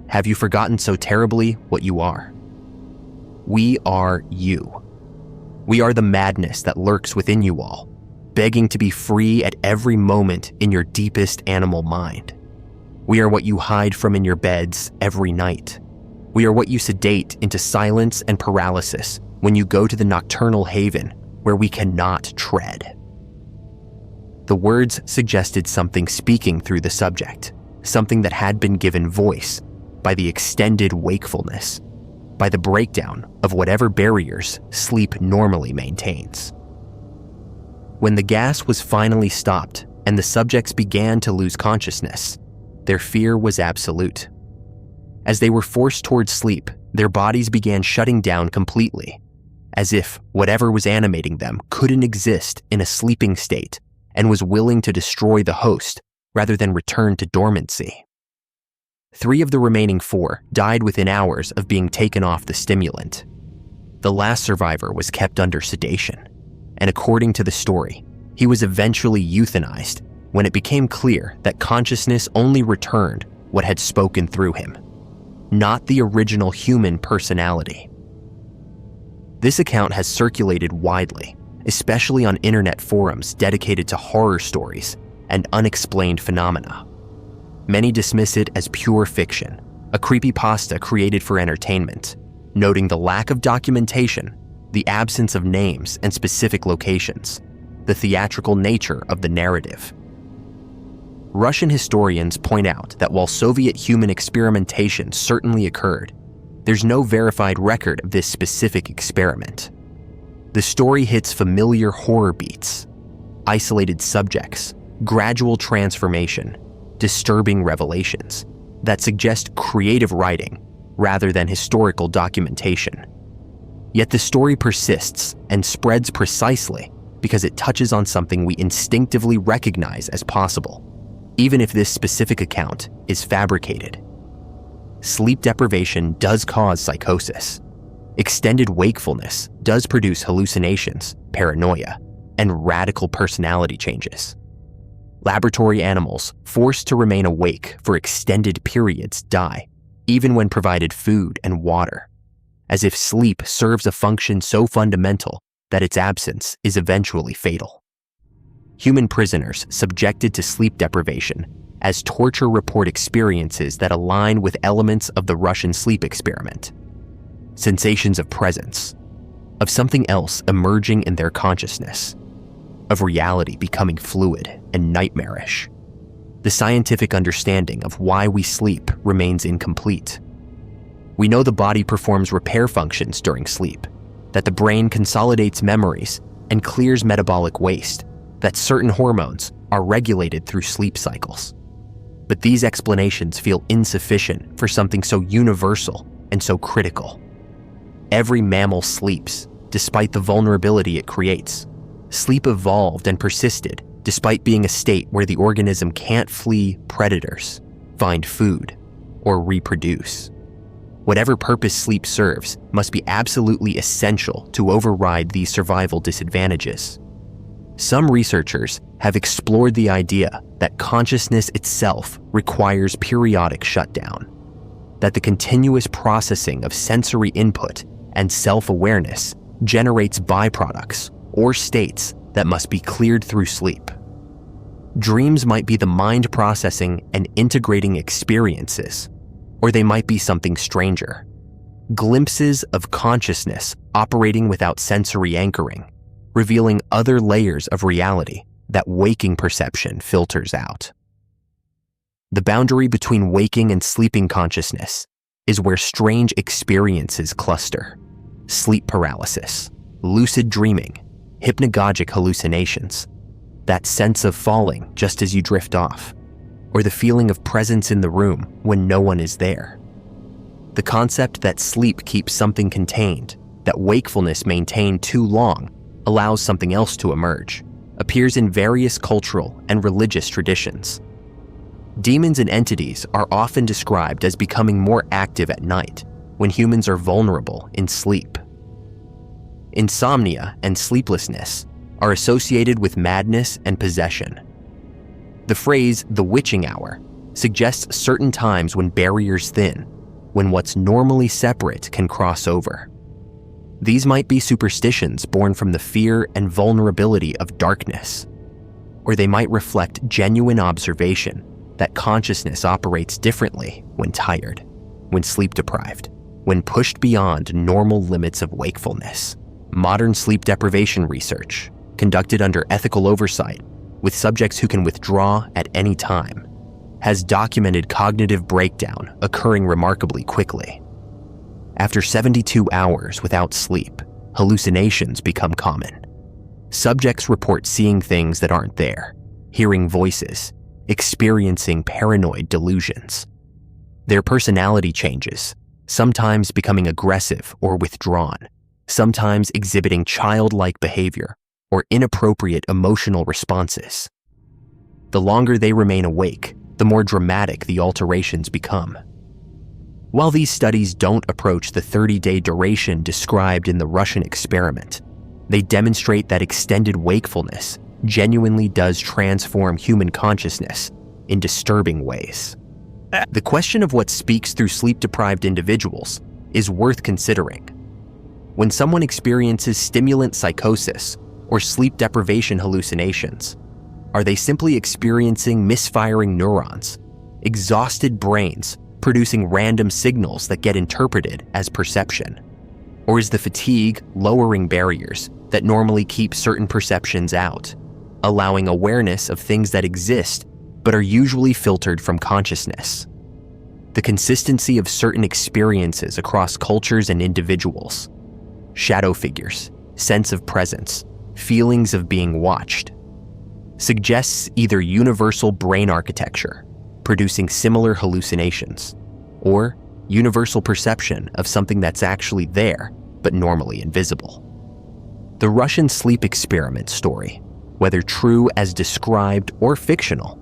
"Have you forgotten so terribly what you are? We are you. We are the madness that lurks within you all, begging to be free at every moment in your deepest animal mind. We are what you hide from in your beds every night. We are what you sedate into silence and paralysis when you go to the nocturnal haven where we cannot tread." The words suggested something speaking through the subject, something that had been given voice by the extended wakefulness, by the breakdown of whatever barriers sleep normally maintains. When the gas was finally stopped and the subjects began to lose consciousness, their fear was absolute. As they were forced towards sleep, their bodies began shutting down completely, as if whatever was animating them couldn't exist in a sleeping state and was willing to destroy the host rather than return to dormancy. 3 of the remaining 4 died within hours of being taken off the stimulant. The last survivor was kept under sedation, and according to the story, he was eventually euthanized when it became clear that consciousness only returned what had spoken through him, not the original human personality. This account has circulated widely, especially on internet forums dedicated to horror stories and unexplained phenomena. Many dismiss it as pure fiction, a creepypasta created for entertainment, noting the lack of documentation, the absence of names and specific locations, the theatrical nature of the narrative. Russian historians point out that while Soviet human experimentation certainly occurred, there's no verified record of this specific experiment. The story hits familiar horror beats: isolated subjects, gradual transformation, disturbing revelations that suggest creative writing rather than historical documentation. Yet the story persists and spreads precisely because it touches on something we instinctively recognize as possible, even if this specific account is fabricated. Sleep deprivation does cause psychosis. Extended wakefulness does produce hallucinations, paranoia, and radical personality changes. Laboratory animals forced to remain awake for extended periods die, even when provided food and water, as if sleep serves a function so fundamental that its absence is eventually fatal. Human prisoners subjected to sleep deprivation as torture report experiences that align with elements of the Russian sleep experiment. Sensations of presence, of something else emerging in their consciousness, of reality becoming fluid and nightmarish. The scientific understanding of why we sleep remains incomplete. We know the body performs repair functions during sleep, that the brain consolidates memories and clears metabolic waste, that certain hormones are regulated through sleep cycles. But these explanations feel insufficient for something so universal and so critical. Every mammal sleeps, despite the vulnerability it creates. Sleep evolved and persisted despite being a state where the organism can't flee predators, find food, or reproduce. Whatever purpose sleep serves must be absolutely essential to override these survival disadvantages. Some researchers have explored the idea that consciousness itself requires periodic shutdown, that the continuous processing of sensory input and self-awareness generates byproducts or states that must be cleared through sleep. Dreams might be the mind processing and integrating experiences, or they might be something stranger. Glimpses of consciousness operating without sensory anchoring, revealing other layers of reality that waking perception filters out. The boundary between waking and sleeping consciousness is where strange experiences cluster. Sleep paralysis, lucid dreaming, hypnagogic hallucinations, that sense of falling just as you drift off, or the feeling of presence in the room when no one is there. The concept that sleep keeps something contained, that wakefulness maintained too long allows something else to emerge, appears in various cultural and religious traditions. Demons and entities are often described as becoming more active at night when humans are vulnerable in sleep. Insomnia and sleeplessness are associated with madness and possession. The phrase "the witching hour" suggests certain times when barriers thin, when what's normally separate can cross over. These might be superstitions born from the fear and vulnerability of darkness, or they might reflect genuine observation that consciousness operates differently when tired, when sleep-deprived, when pushed beyond normal limits of wakefulness. Modern sleep deprivation research, conducted under ethical oversight, with subjects who can withdraw at any time, has documented cognitive breakdown occurring remarkably quickly. After 72 hours without sleep, hallucinations become common. Subjects report seeing things that aren't there, hearing voices, experiencing paranoid delusions. Their personality changes, sometimes becoming aggressive or withdrawn, sometimes exhibiting childlike behavior or inappropriate emotional responses. The longer they remain awake, the more dramatic the alterations become. While these studies don't approach the 30-day duration described in the Russian experiment, they demonstrate that extended wakefulness genuinely does transform human consciousness in disturbing ways. The question of what speaks through sleep-deprived individuals is worth considering. When someone experiences stimulant psychosis or sleep deprivation hallucinations, are they simply experiencing misfiring neurons, exhausted brains producing random signals that get interpreted as perception? Or is the fatigue lowering barriers that normally keep certain perceptions out, allowing awareness of things that exist but are usually filtered from consciousness? The consistency of certain experiences across cultures and individuals, shadow figures, sense of presence, feelings of being watched, suggests either universal brain architecture, producing similar hallucinations, or universal perception of something that's actually there but normally invisible. The Russian sleep experiment story, whether true as described or fictional,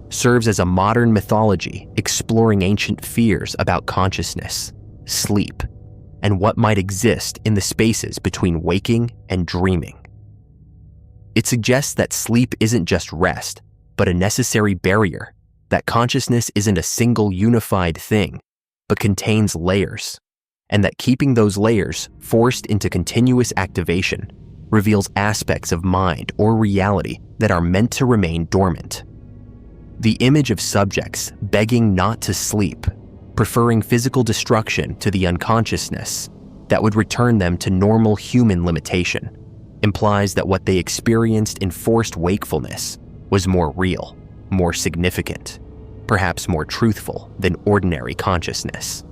serves as a modern mythology exploring ancient fears about consciousness, sleep, and what might exist in the spaces between waking and dreaming. It suggests that sleep isn't just rest, but a necessary barrier, that consciousness isn't a single unified thing, but contains layers, and that keeping those layers forced into continuous activation reveals aspects of mind or reality that are meant to remain dormant. The image of subjects begging not to sleep, preferring physical destruction to the unconsciousness that would return them to normal human limitation, implies that what they experienced in forced wakefulness was more real, more significant, perhaps more truthful than ordinary consciousness.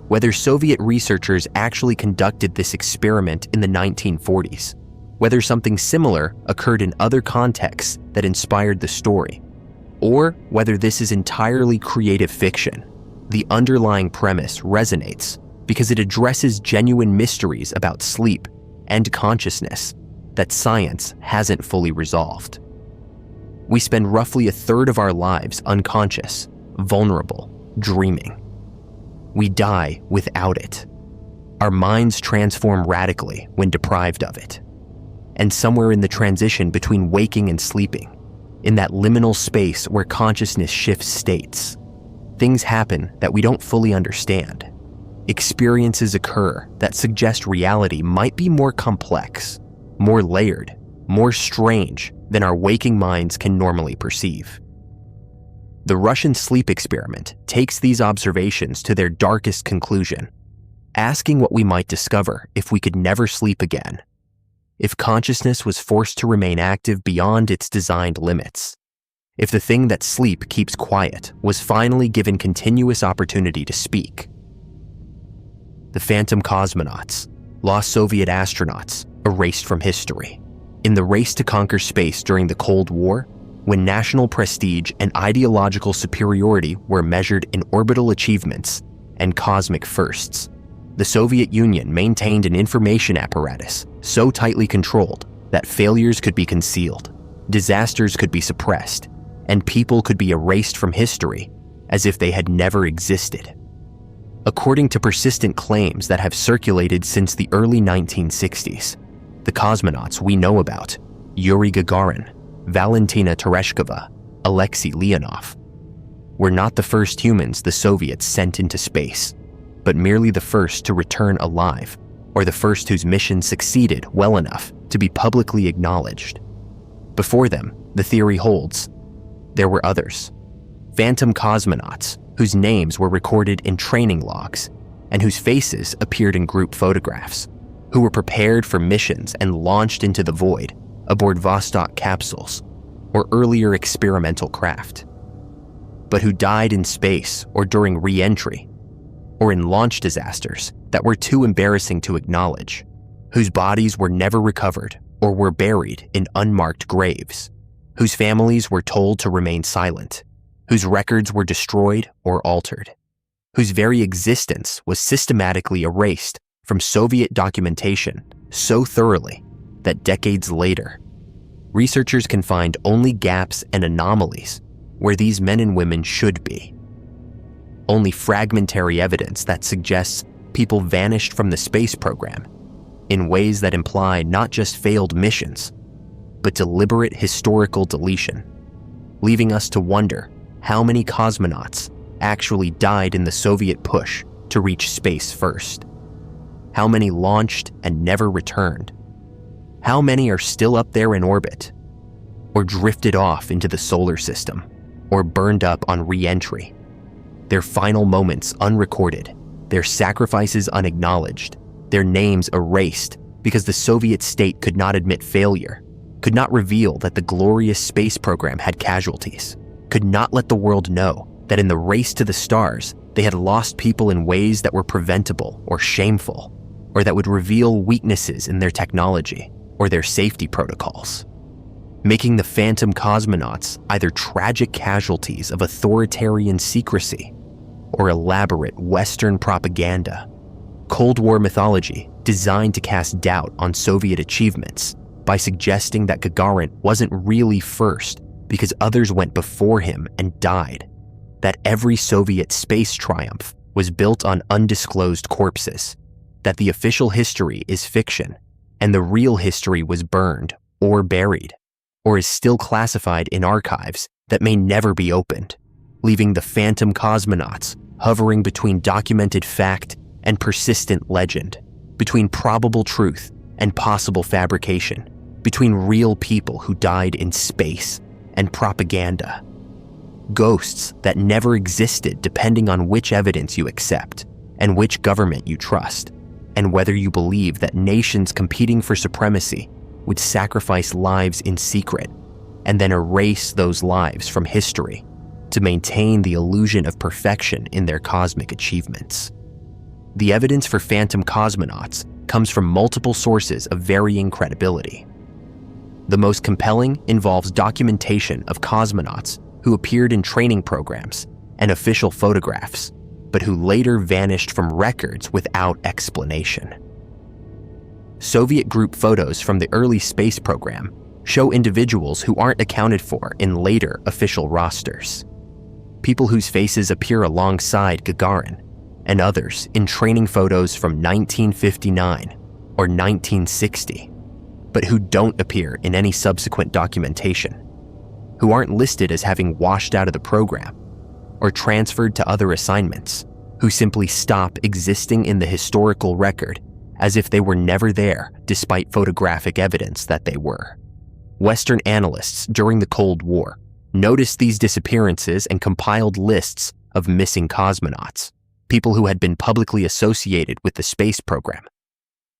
Whether Soviet researchers actually conducted this experiment in the 1940s, whether something similar occurred in other contexts that inspired the story, or whether this is entirely creative fiction, the underlying premise resonates because it addresses genuine mysteries about sleep and consciousness that science hasn't fully resolved. We spend roughly a third of our lives unconscious, vulnerable, dreaming. We die without it. Our minds transform radically when deprived of it. And somewhere in the transition between waking and sleeping, in that liminal space where consciousness shifts states, things happen that we don't fully understand. Experiences occur that suggest reality might be more complex, more layered, more strange than our waking minds can normally perceive. The Russian sleep experiment takes these observations to their darkest conclusion, asking what we might discover if we could never sleep again, if consciousness was forced to remain active beyond its designed limits, if the thing that sleep keeps quiet was finally given continuous opportunity to speak. The phantom cosmonauts, lost Soviet astronauts, erased from history. In the race to conquer space during the Cold War, when national prestige and ideological superiority were measured in orbital achievements and cosmic firsts, the Soviet Union maintained an information apparatus so tightly controlled that failures could be concealed, disasters could be suppressed, and people could be erased from history as if they had never existed. According to persistent claims that have circulated since the early 1960s, the cosmonauts we know about, Yuri Gagarin, Valentina Tereshkova, Alexei Leonov, were not the first humans the Soviets sent into space, but merely the first to return alive, or the first whose mission succeeded well enough to be publicly acknowledged. Before them, the theory holds, there were others, phantom cosmonauts whose names were recorded in training logs and whose faces appeared in group photographs, who were prepared for missions and launched into the void aboard Vostok capsules, or earlier experimental craft, but who died in space or during re-entry, or in launch disasters that were too embarrassing to acknowledge, whose bodies were never recovered or were buried in unmarked graves, whose families were told to remain silent, whose records were destroyed or altered, whose very existence was systematically erased from Soviet documentation so thoroughly that decades later, researchers can find only gaps and anomalies where these men and women should be. Only fragmentary evidence that suggests people vanished from the space program in ways that imply not just failed missions, but deliberate historical deletion, leaving us to wonder how many cosmonauts actually died in the Soviet push to reach space first. How many launched and never returned? How many are still up there in orbit, or drifted off into the solar system, or burned up on re-entry? Their final moments unrecorded, their sacrifices unacknowledged, their names erased because the Soviet state could not admit failure, could not reveal that the glorious space program had casualties, could not let the world know that in the race to the stars, they had lost people in ways that were preventable or shameful, or that would reveal weaknesses in their technology or their safety protocols, making the phantom cosmonauts either tragic casualties of authoritarian secrecy or elaborate Western propaganda, Cold War mythology designed to cast doubt on Soviet achievements by suggesting that Gagarin wasn't really first because others went before him and died, that every Soviet space triumph was built on undisclosed corpses, that the official history is fiction and the real history was burned or buried, or is still classified in archives that may never be opened, leaving the phantom cosmonauts hovering between documented fact and persistent legend, between probable truth and possible fabrication, between real people who died in space and propaganda. Ghosts that never existed depending on which evidence you accept and which government you trust, and whether you believe that nations competing for supremacy would sacrifice lives in secret and then erase those lives from history to maintain the illusion of perfection in their cosmic achievements. The evidence for phantom cosmonauts comes from multiple sources of varying credibility. The most compelling involves documentation of cosmonauts who appeared in training programs and official photographs, but who later vanished from records without explanation. Soviet group photos from the early space program show individuals who aren't accounted for in later official rosters. People whose faces appear alongside Gagarin, and others in training photos from 1959 or 1960, but who don't appear in any subsequent documentation, who aren't listed as having washed out of the program or transferred to other assignments, who simply stop existing in the historical record as if they were never there despite photographic evidence that they were. Western analysts during the Cold War noticed these disappearances and compiled lists of missing cosmonauts, people who had been publicly associated with the space program,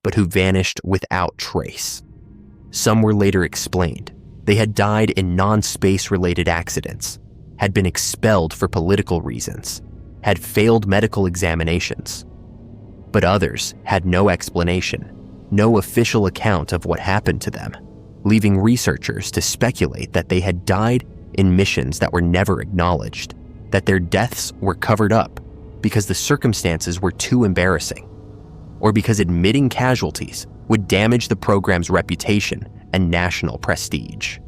but who vanished without trace. Some were later explained. They had died in non-space related accidents, had been expelled for political reasons, had failed medical examinations. But others had no explanation, no official account of what happened to them, leaving researchers to speculate that they had died in missions that were never acknowledged, that their deaths were covered up because the circumstances were too embarrassing, or because admitting casualties would damage the program's reputation and national prestige.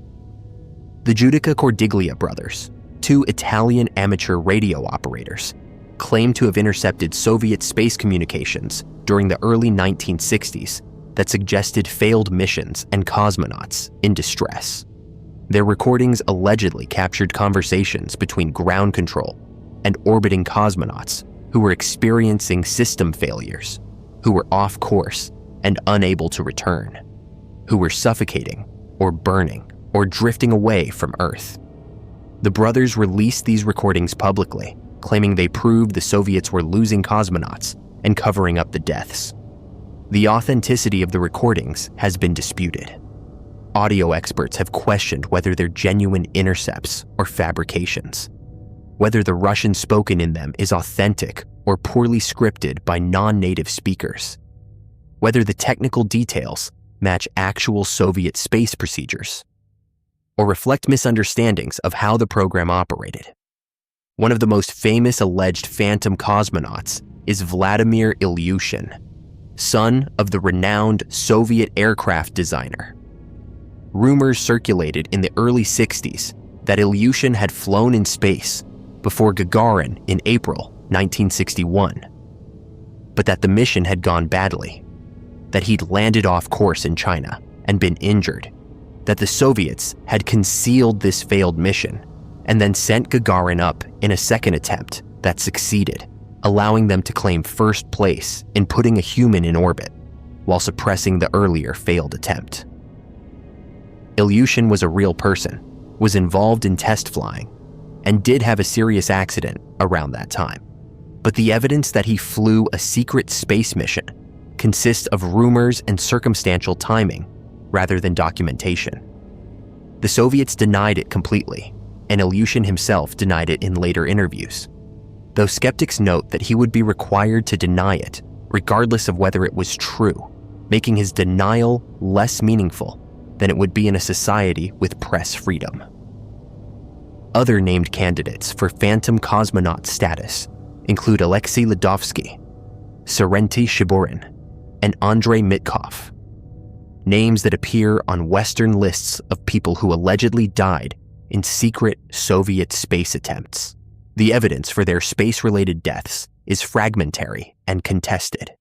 The Giudica Cordiglia brothers, two Italian amateur radio operators, claimed to have intercepted Soviet space communications during the early 1960s that suggested failed missions and cosmonauts in distress. Their recordings allegedly captured conversations between ground control and orbiting cosmonauts who were experiencing system failures, who were off course and unable to return, who were suffocating or burning or drifting away from Earth. The brothers released these recordings publicly, claiming they proved the Soviets were losing cosmonauts and covering up the deaths. The authenticity of the recordings has been disputed. audio experts have questioned whether they're genuine intercepts or fabrications, whether the Russian spoken in them is authentic or poorly scripted by non-native speakers, whether the technical details match actual Soviet space procedures, or reflect misunderstandings of how the program operated. One of the most famous alleged phantom cosmonauts is Vladimir Ilyushin, son of the renowned Soviet aircraft designer. Rumors circulated in the early 60s that Ilyushin had flown in space before Gagarin in April 1961, but that the mission had gone badly, that he'd landed off course in China and been injured, that the Soviets had concealed this failed mission and then sent Gagarin up in a second attempt that succeeded, allowing them to claim first place in putting a human in orbit while suppressing the earlier failed attempt. Ilyushin was a real person, was involved in test flying, and did have a serious accident around that time. But the evidence that he flew a secret space mission consists of rumors and circumstantial timing rather than documentation. The Soviets denied it completely, and Ilyushin himself denied it in later interviews, though skeptics note that he would be required to deny it regardless of whether it was true, making his denial less meaningful than it would be in a society with press freedom. Other named candidates for phantom cosmonaut status include Alexei Ledovsky, Serentei Shiburin, and Andrei Mitkov, names that appear on Western lists of people who allegedly died in secret Soviet space attempts. The evidence for their space-related deaths is fragmentary and contested.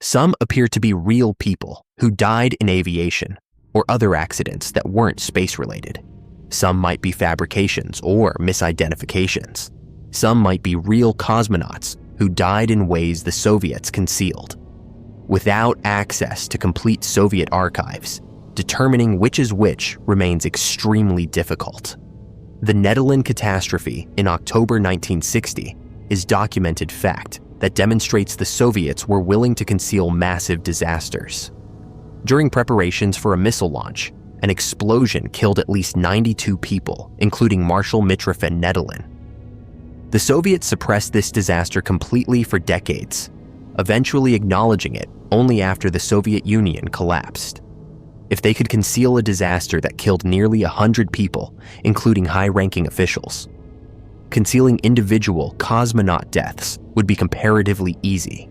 Some appear to be real people who died in aviation or other accidents that weren't space-related. Some might be fabrications or misidentifications. Some might be real cosmonauts who died in ways the Soviets concealed. Without access to complete Soviet archives, determining which is which remains extremely difficult. The Nedelin catastrophe in October 1960 is documented fact that demonstrates the Soviets were willing to conceal massive disasters. During preparations for a missile launch, an explosion killed at least 92 people, including Marshal Mitrofan Nedelin. The Soviets suppressed this disaster completely for decades, eventually acknowledging it only after the Soviet Union collapsed. If they could conceal a disaster that killed nearly 100 people, including high-ranking officials, concealing individual cosmonaut deaths would be comparatively easy.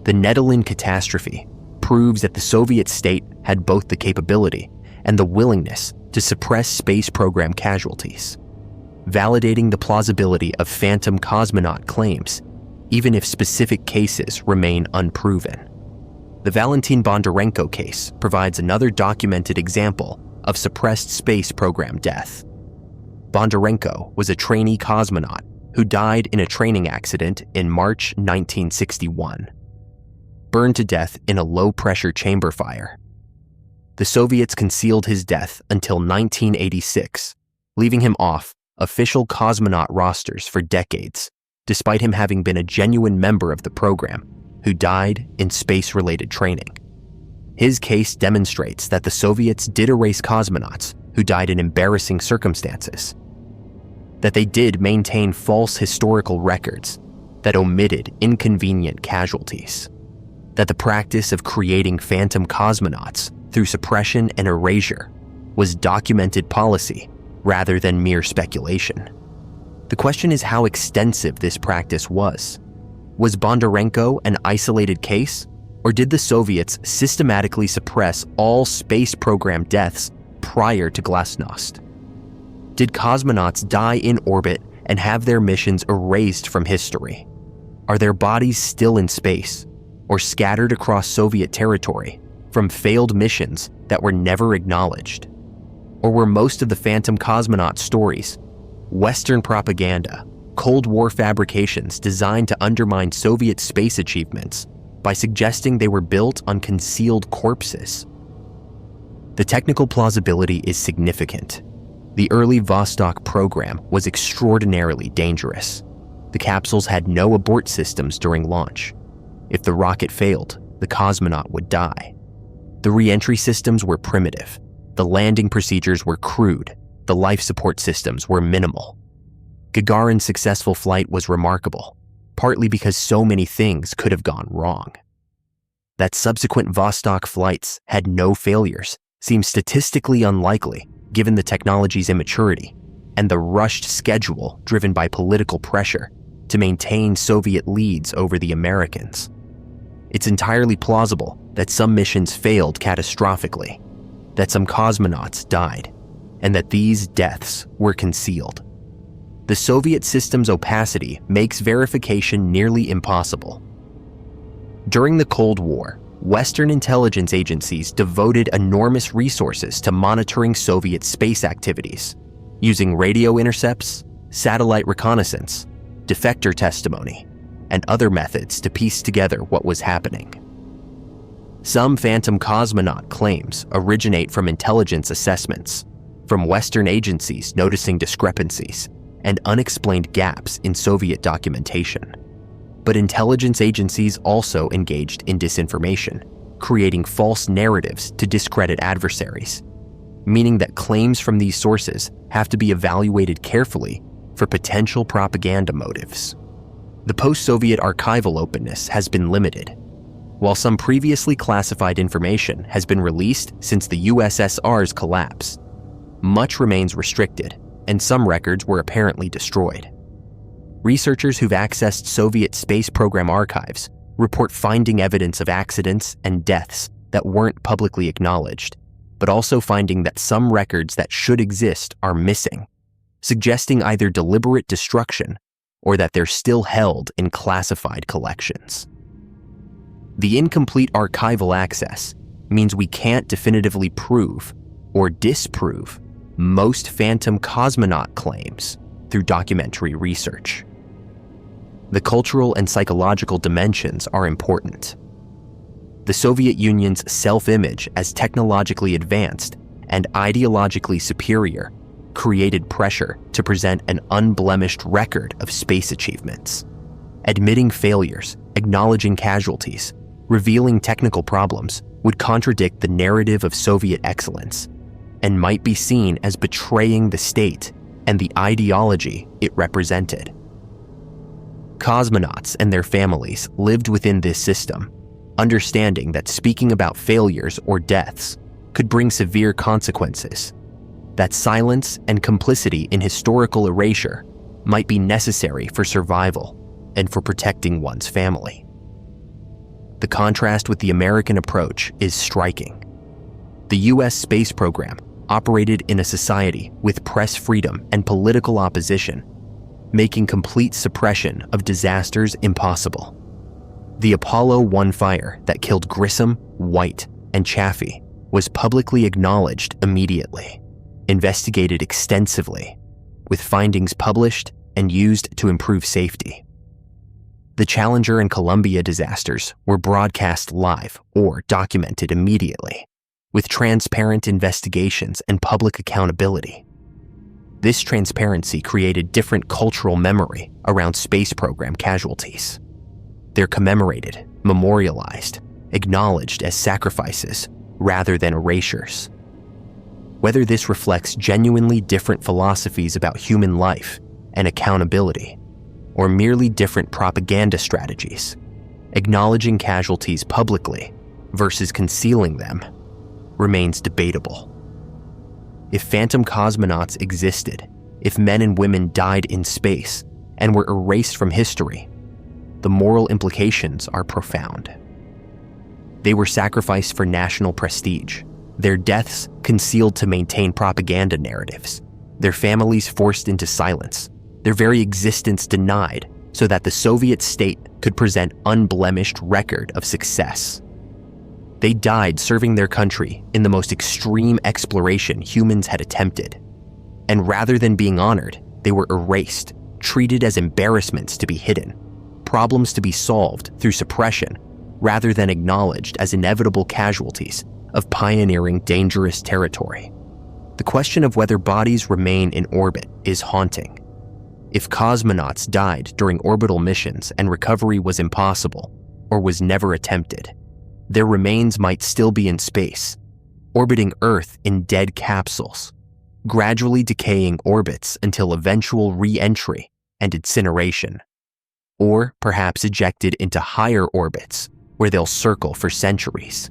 The Nedelin catastrophe proves that the Soviet state had both the capability and the willingness to suppress space program casualties, validating the plausibility of phantom cosmonaut claims, even if specific cases remain unproven. The Valentin Bondarenko case provides another documented example of suppressed space program death. Bondarenko was a trainee cosmonaut who died in a training accident in March 1961, burned to death in a low-pressure chamber fire. The Soviets concealed his death until 1986, leaving him off official cosmonaut rosters for decades, despite him having been a genuine member of the program who died in space-related training. His case demonstrates that the Soviets did erase cosmonauts who died in embarrassing circumstances, that they did maintain false historical records that omitted inconvenient casualties, that the practice of creating phantom cosmonauts through suppression and erasure was documented policy rather than mere speculation. The question is how extensive this practice was. Was Bondarenko an isolated case, or did the Soviets systematically suppress all space program deaths prior to Glasnost? Did cosmonauts die in orbit and have their missions erased from history? Are their bodies still in space, or scattered across Soviet territory from failed missions that were never acknowledged? Or were most of the phantom cosmonaut stories Western propaganda, Cold War fabrications designed to undermine Soviet space achievements by suggesting they were built on concealed corpses? The technical plausibility is significant. The early Vostok program was extraordinarily dangerous. The capsules had no abort systems during launch. If the rocket failed, the cosmonaut would die. The re-entry systems were primitive, The landing procedures were crude, the life support systems were minimal. Gagarin's successful flight was remarkable, partly because so many things could have gone wrong. That subsequent Vostok flights had no failures seems statistically unlikely given the technology's immaturity and the rushed schedule driven by political pressure to maintain Soviet leads over the Americans. It's entirely plausible that some missions failed catastrophically, that some cosmonauts died, and that these deaths were concealed. The Soviet system's opacity makes verification nearly impossible. During the Cold War, Western intelligence agencies devoted enormous resources to monitoring Soviet space activities, using radio intercepts, satellite reconnaissance, defector testimony, and other methods to piece together what was happening. Some phantom cosmonaut claims originate from intelligence assessments, from Western agencies noticing discrepancies and unexplained gaps in Soviet documentation. But intelligence agencies also engaged in disinformation, creating false narratives to discredit adversaries, meaning that claims from these sources have to be evaluated carefully for potential propaganda motives. The post-Soviet archival openness has been limited. While some previously classified information has been released since the USSR's collapse, much remains restricted, and some records were apparently destroyed. Researchers who've accessed Soviet space program archives report finding evidence of accidents and deaths that weren't publicly acknowledged, but also finding that some records that should exist are missing, suggesting either deliberate destruction or that they're still held in classified collections. The incomplete archival access means we can't definitively prove or disprove most phantom cosmonaut claims through documentary research. The cultural and psychological dimensions are important. The Soviet Union's self-image as technologically advanced and ideologically superior created pressure to present an unblemished record of space achievements. Admitting failures, acknowledging casualties, revealing technical problems would contradict the narrative of Soviet excellence and might be seen as betraying the state and the ideology it represented. Cosmonauts and their families lived within this system, understanding that speaking about failures or deaths could bring severe consequences, that silence and complicity in historical erasure might be necessary for survival and for protecting one's family. The contrast with the American approach is striking. The US space program operated in a society with press freedom and political opposition, making complete suppression of disasters impossible. The Apollo 1 fire that killed Grissom, White, and Chaffee was publicly acknowledged immediately, investigated extensively, with findings published and used to improve safety. The Challenger and Columbia disasters were broadcast live or documented immediately, with transparent investigations and public accountability. This transparency created different cultural memory around space program casualties. They're commemorated, memorialized, acknowledged as sacrifices rather than erasures. Whether this reflects genuinely different philosophies about human life and accountability, or merely different propaganda strategies, acknowledging casualties publicly versus concealing them remains debatable. If phantom cosmonauts existed, if men and women died in space and were erased from history, the moral implications are profound. They were sacrificed for national prestige, their deaths concealed to maintain propaganda narratives, their families forced into silence, their very existence denied so that the Soviet state could present unblemished record of success. They died serving their country in the most extreme exploration humans had attempted. And rather than being honored, they were erased, treated as embarrassments to be hidden, problems to be solved through suppression, rather than acknowledged as inevitable casualties of pioneering dangerous territory. The question of whether bodies remain in orbit is haunting. If cosmonauts died during orbital missions and recovery was impossible or was never attempted, their remains might still be in space, orbiting Earth in dead capsules, gradually decaying orbits until eventual re-entry and incineration, or perhaps ejected into higher orbits where they'll circle for centuries.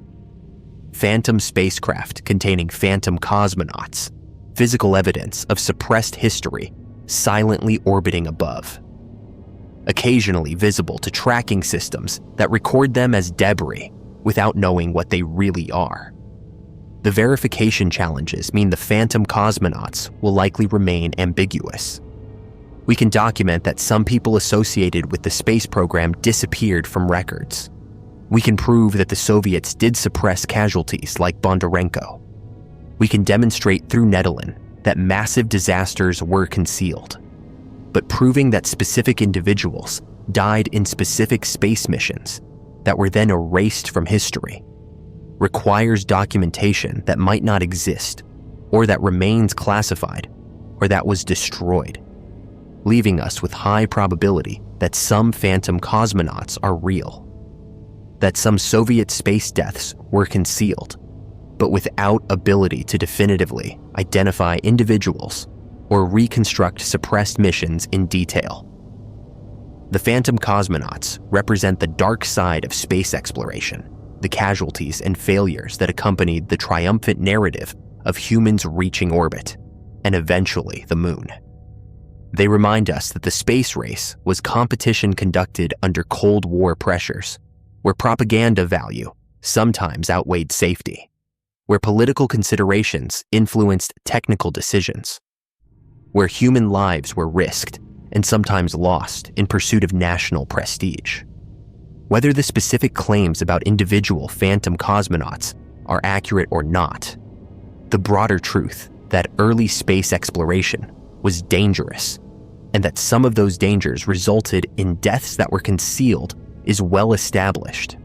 Phantom spacecraft containing phantom cosmonauts, physical evidence of suppressed history silently orbiting above, occasionally visible to tracking systems that record them as debris without knowing what they really are. The verification challenges mean the phantom cosmonauts will likely remain ambiguous. We can document that some people associated with the space program disappeared from records. We can prove that the Soviets did suppress casualties like Bondarenko. We can demonstrate through Nedelin that massive disasters were concealed. But proving that specific individuals died in specific space missions that were then erased from history requires documentation that might not exist, or that remains classified, or that was destroyed, leaving us with high probability that some phantom cosmonauts are real, that some Soviet space deaths were concealed, but without ability to definitively identify individuals or reconstruct suppressed missions in detail. The phantom cosmonauts represent the dark side of space exploration, the casualties and failures that accompanied the triumphant narrative of humans reaching orbit, and eventually the moon. They remind us that the space race was competition conducted under Cold War pressures, where propaganda value sometimes outweighed safety, where political considerations influenced technical decisions, where human lives were risked and sometimes lost in pursuit of national prestige. Whether the specific claims about individual phantom cosmonauts are accurate or not, the broader truth that early space exploration was dangerous and that some of those dangers resulted in deaths that were concealed is well established.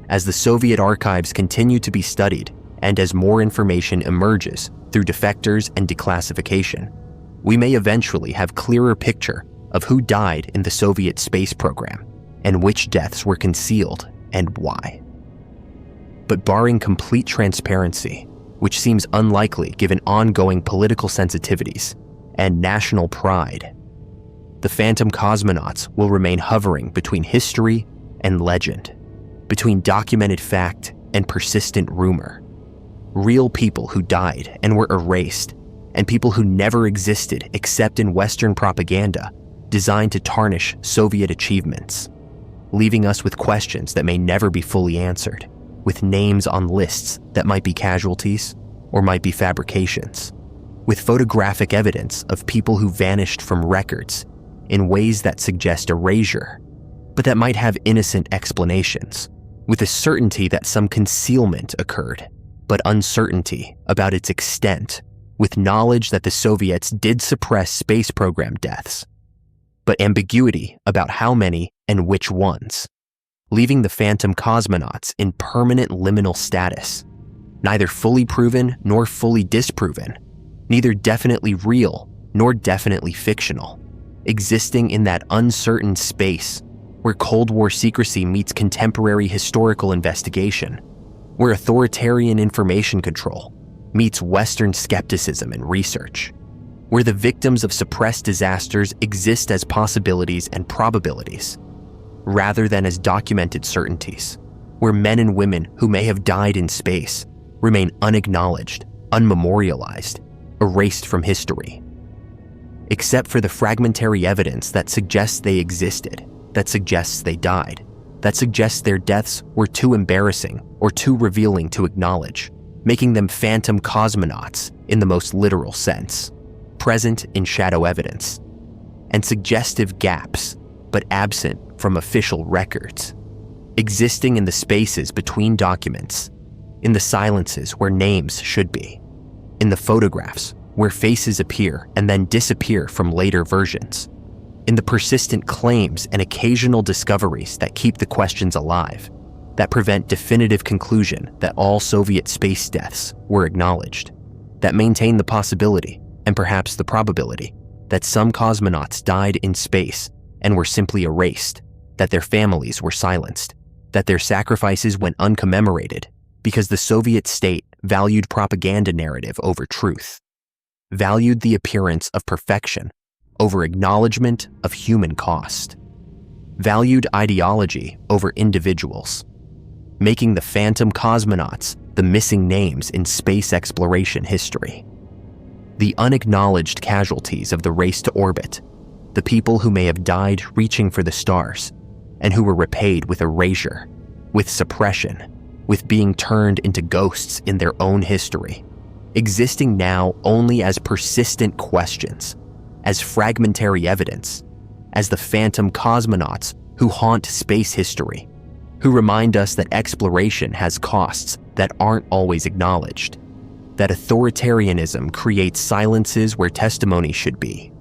As the Soviet archives continue to be studied and as more information emerges through defectors and declassification, we may eventually have clearer picture of who died in the Soviet space program and which deaths were concealed and why. But barring complete transparency, which seems unlikely given ongoing political sensitivities and national pride, the phantom cosmonauts will remain hovering between history and legend, between documented fact and persistent rumor. Real people who died and were erased, and people who never existed except in Western propaganda designed to tarnish Soviet achievements, leaving us with questions that may never be fully answered, with names on lists that might be casualties or might be fabrications, with photographic evidence of people who vanished from records in ways that suggest erasure, but that might have innocent explanations, with a certainty that some concealment occurred, but uncertainty about its extent, with knowledge that the Soviets did suppress space program deaths, but ambiguity about how many and which ones, leaving the phantom cosmonauts in permanent liminal status, neither fully proven nor fully disproven, neither definitely real nor definitely fictional, existing in that uncertain space where Cold War secrecy meets contemporary historical investigation, where authoritarian information control meets Western skepticism and research, where the victims of suppressed disasters exist as possibilities and probabilities, rather than as documented certainties, where men and women who may have died in space remain unacknowledged, unmemorialized, erased from history. Except for the fragmentary evidence that suggests they existed, that suggests they died, that suggests their deaths were too embarrassing or too revealing to acknowledge, making them phantom cosmonauts in the most literal sense, present in shadow evidence, and suggestive gaps, but absent from official records, existing in the spaces between documents, in the silences where names should be, in the photographs where faces appear and then disappear from later versions, in the persistent claims and occasional discoveries that keep the questions alive, that prevent definitive conclusion that all Soviet space deaths were acknowledged, that maintain the possibility, and perhaps the probability, that some cosmonauts died in space and were simply erased, that their families were silenced, that their sacrifices went uncommemorated because the Soviet state valued propaganda narrative over truth, valued the appearance of perfection over acknowledgement of human cost, valued ideology over individuals, making the phantom cosmonauts the missing names in space exploration history. The unacknowledged casualties of the race to orbit, the people who may have died reaching for the stars, and who were repaid with erasure, with suppression, with being turned into ghosts in their own history, existing now only as persistent questions, as fragmentary evidence, as the phantom cosmonauts who haunt space history, who remind us that exploration has costs that aren't always acknowledged, that authoritarianism creates silences where testimony should be,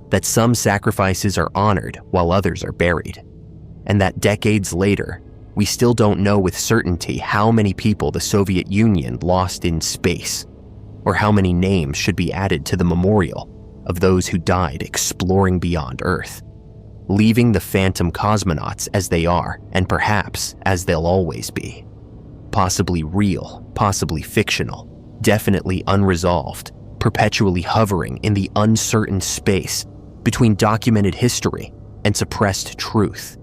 that some sacrifices are honored while others are buried, and that decades later, we still don't know with certainty how many people the Soviet Union lost in space, or how many names should be added to the memorial of those who died exploring beyond Earth, leaving the phantom cosmonauts as they are, and perhaps as they'll always be. Possibly real, possibly fictional, definitely unresolved, perpetually hovering in the uncertain space between documented history and suppressed truth,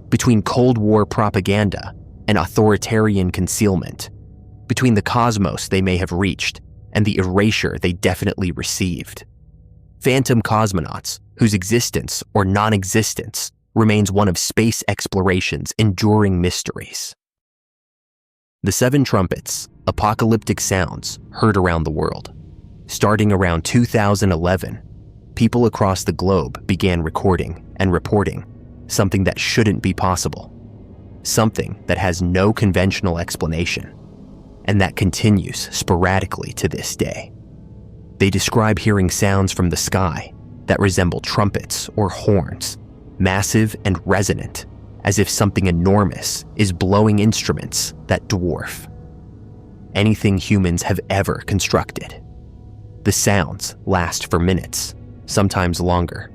between Cold War propaganda and authoritarian concealment, between the cosmos they may have reached and the erasure they definitely received. Phantom cosmonauts whose existence or non-existence remains one of space exploration's enduring mysteries. The Seven Trumpets, apocalyptic sounds heard around the world. Starting around 2011, people across the globe began recording and reporting something that shouldn't be possible, something that has no conventional explanation, and that continues sporadically to this day. They describe hearing sounds from the sky that resemble trumpets or horns, massive and resonant, as if something enormous is blowing instruments that dwarf anything humans have ever constructed. The sounds last for minutes, sometimes longer,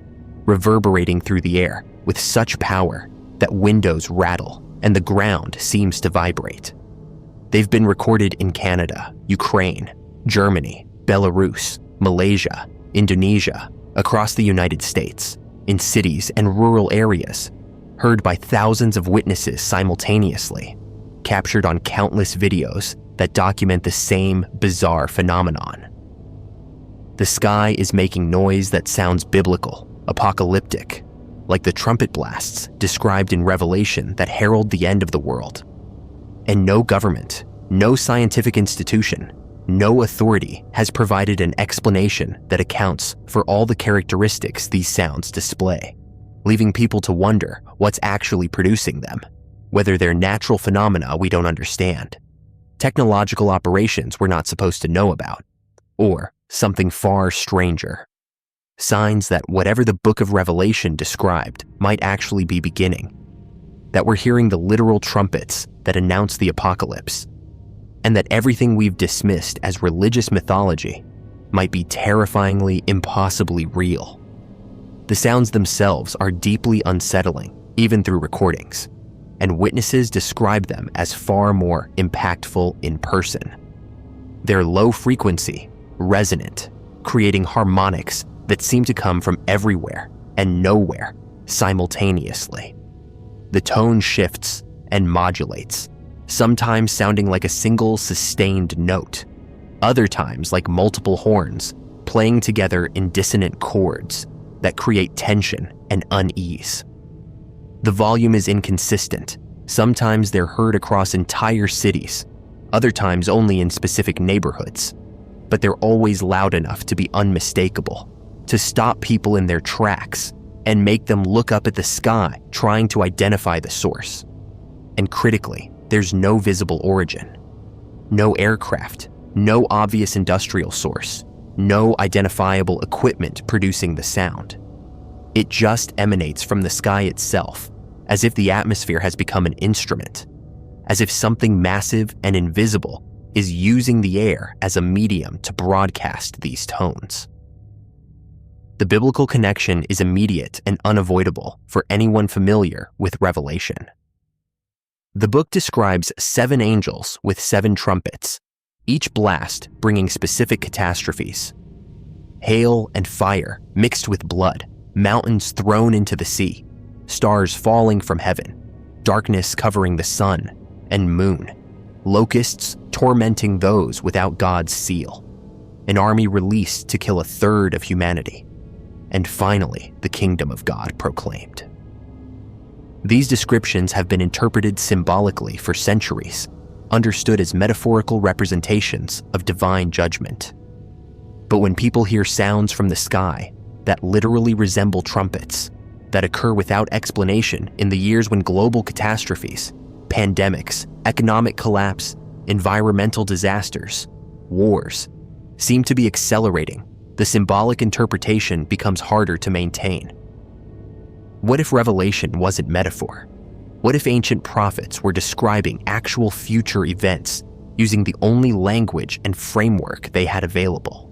reverberating through the air with such power that windows rattle and the ground seems to vibrate. They've been recorded in Canada, Ukraine, Germany, Belarus, Malaysia, Indonesia, across the United States, in cities and rural areas, heard by thousands of witnesses simultaneously, captured on countless videos that document the same bizarre phenomenon. The sky is making noise that sounds biblical, apocalyptic, like the trumpet blasts described in Revelation that herald the end of the world. And no government, no scientific institution, no authority has provided an explanation that accounts for all the characteristics these sounds display, leaving people to wonder what's actually producing them, whether they're natural phenomena we don't understand, technological operations we're not supposed to know about, or something far stranger. Signs that whatever the Book of Revelation described might actually be beginning, that we're hearing the literal trumpets that announce the apocalypse, and that everything we've dismissed as religious mythology might be terrifyingly, impossibly real. The sounds themselves are deeply unsettling, even through recordings, and witnesses describe them as far more impactful in person. They're low frequency, resonant, creating harmonics that seem to come from everywhere and nowhere simultaneously. The tone shifts and modulates, sometimes sounding like a single sustained note, other times like multiple horns playing together in dissonant chords that create tension and unease. The volume is inconsistent. Sometimes they're heard across entire cities, other times only in specific neighborhoods, but they're always loud enough to be unmistakable, to stop people in their tracks and make them look up at the sky trying to identify the source. And critically, there's no visible origin, no aircraft, no obvious industrial source, no identifiable equipment producing the sound. It just emanates from the sky itself, as if the atmosphere has become an instrument, as if something massive and invisible is using the air as a medium to broadcast these tones. The biblical connection is immediate and unavoidable for anyone familiar with Revelation. The book describes 7 angels with 7 trumpets, each blast bringing specific catastrophes. Hail and fire mixed with blood, mountains thrown into the sea, stars falling from heaven, darkness covering the sun and moon, locusts tormenting those without God's seal, an army released to kill a third of humanity, and finally the kingdom of God proclaimed. These descriptions have been interpreted symbolically for centuries, understood as metaphorical representations of divine judgment. But when people hear sounds from the sky that literally resemble trumpets, that occur without explanation in the years when global catastrophes, pandemics, economic collapse, environmental disasters, wars, seem to be accelerating, the symbolic interpretation becomes harder to maintain. What if Revelation wasn't metaphor? What if ancient prophets were describing actual future events using the only language and framework they had available?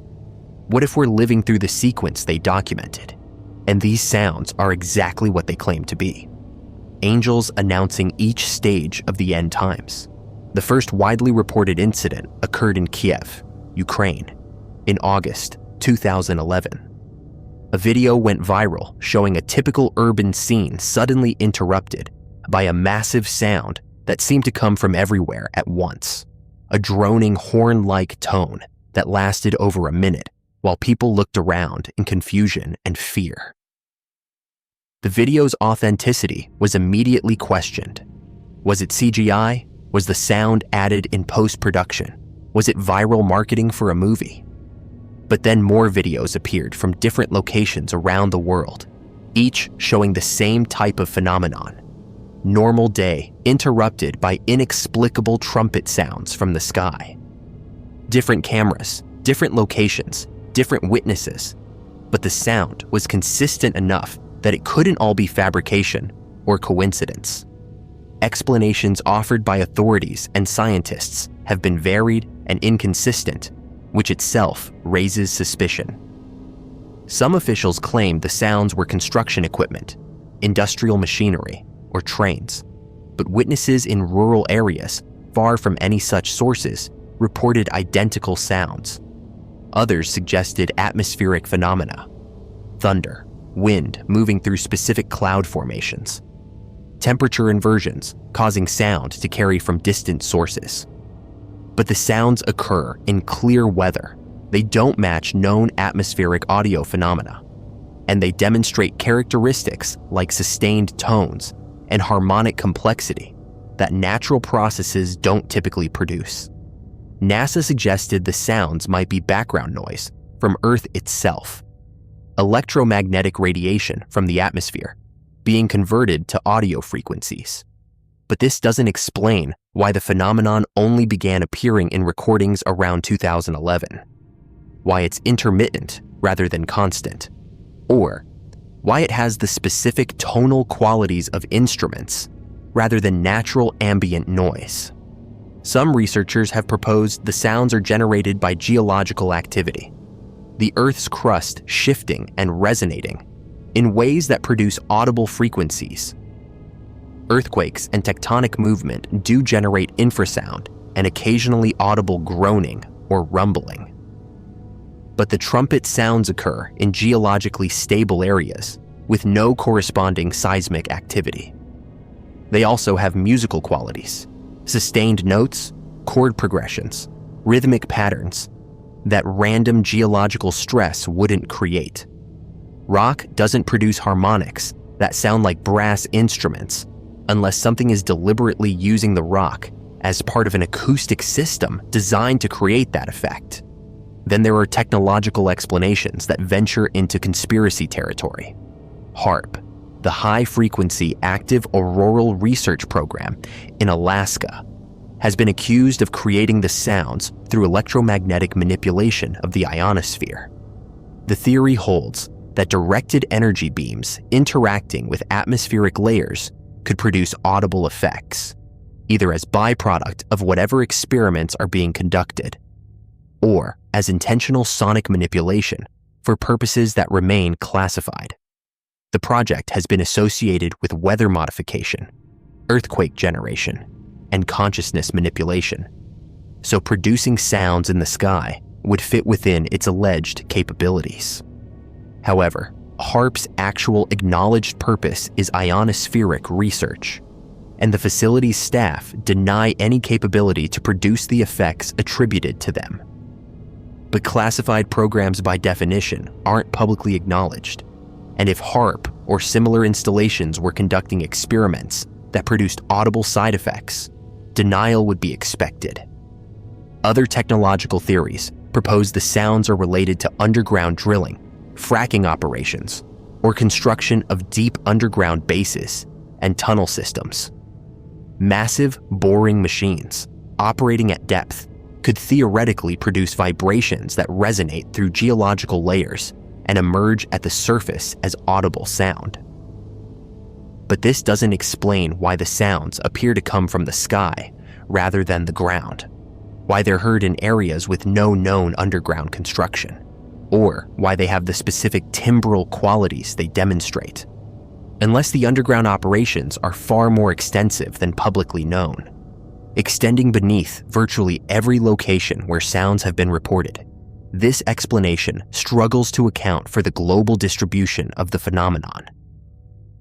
What if we're living through the sequence they documented, and these sounds are exactly what they claim to be? Angels announcing each stage of the end times. The first widely reported incident occurred in Kiev, Ukraine, in August 2011. A video went viral showing a typical urban scene suddenly interrupted by a massive sound that seemed to come from everywhere at once, a droning horn-like tone that lasted over a minute while people looked around in confusion and fear. The video's authenticity was immediately questioned. Was it CGI? Was the sound added in post-production? Was it viral marketing for a movie? But then more videos appeared from different locations around the world, each showing the same type of phenomenon. Normal day interrupted by inexplicable trumpet sounds from the sky. Different cameras, different locations, different witnesses, but the sound was consistent enough that it couldn't all be fabrication or coincidence. Explanations offered by authorities and scientists have been varied and inconsistent, which itself raises suspicion. Some officials claim the sounds were construction equipment, industrial machinery, or trains, but witnesses in rural areas, far from any such sources, reported identical sounds. Others suggested atmospheric phenomena: thunder, wind moving through specific cloud formations, temperature inversions causing sound to carry from distant sources. But the sounds occur in clear weather. They don't match known atmospheric audio phenomena, and they demonstrate characteristics like sustained tones and harmonic complexity that natural processes don't typically produce. NASA suggested the sounds might be background noise from Earth itself, electromagnetic radiation from the atmosphere being converted to audio frequencies. But this doesn't explain why the phenomenon only began appearing in recordings around 2011, why it's intermittent rather than constant, or why it has the specific tonal qualities of instruments rather than natural ambient noise. Some researchers have proposed the sounds are generated by geological activity, the Earth's crust shifting and resonating in ways that produce audible frequencies. Earthquakes and tectonic movement do generate infrasound and occasionally audible groaning or rumbling. But the trumpet sounds occur in geologically stable areas with no corresponding seismic activity. They also have musical qualities, sustained notes, chord progressions, rhythmic patterns that random geological stress wouldn't create. Rock doesn't produce harmonics that sound like brass instruments unless something is deliberately using the rock as part of an acoustic system designed to create that effect. Then there are technological explanations that venture into conspiracy territory. HAARP, the High-Frequency Active Auroral Research Program in Alaska, has been accused of creating the sounds through electromagnetic manipulation of the ionosphere. The theory holds that directed energy beams interacting with atmospheric layers could produce audible effects, either as byproduct of whatever experiments are being conducted, or as intentional sonic manipulation for purposes that remain classified. The project has been associated with weather modification, earthquake generation, and consciousness manipulation. so producing sounds in the sky would fit within its alleged capabilities. However, HAARP's actual acknowledged purpose is ionospheric research, and the facility's staff deny any capability to produce the effects attributed to them. But classified programs by definition aren't publicly acknowledged, and if HAARP or similar installations were conducting experiments that produced audible side effects, denial would be expected. Other technological theories propose the sounds are related to underground drilling, fracking operations, or construction of deep underground bases and tunnel systems. Massive boring machines operating at depth could theoretically produce vibrations that resonate through geological layers and emerge at the surface as audible sound. But this doesn't explain why the sounds appear to come from the sky rather than the ground, why they're heard in areas with no known underground construction, or why they have the specific timbral qualities they demonstrate, unless the underground operations are far more extensive than publicly known, extending beneath virtually every location where sounds have been reported. This explanation struggles to account for the global distribution of the phenomenon.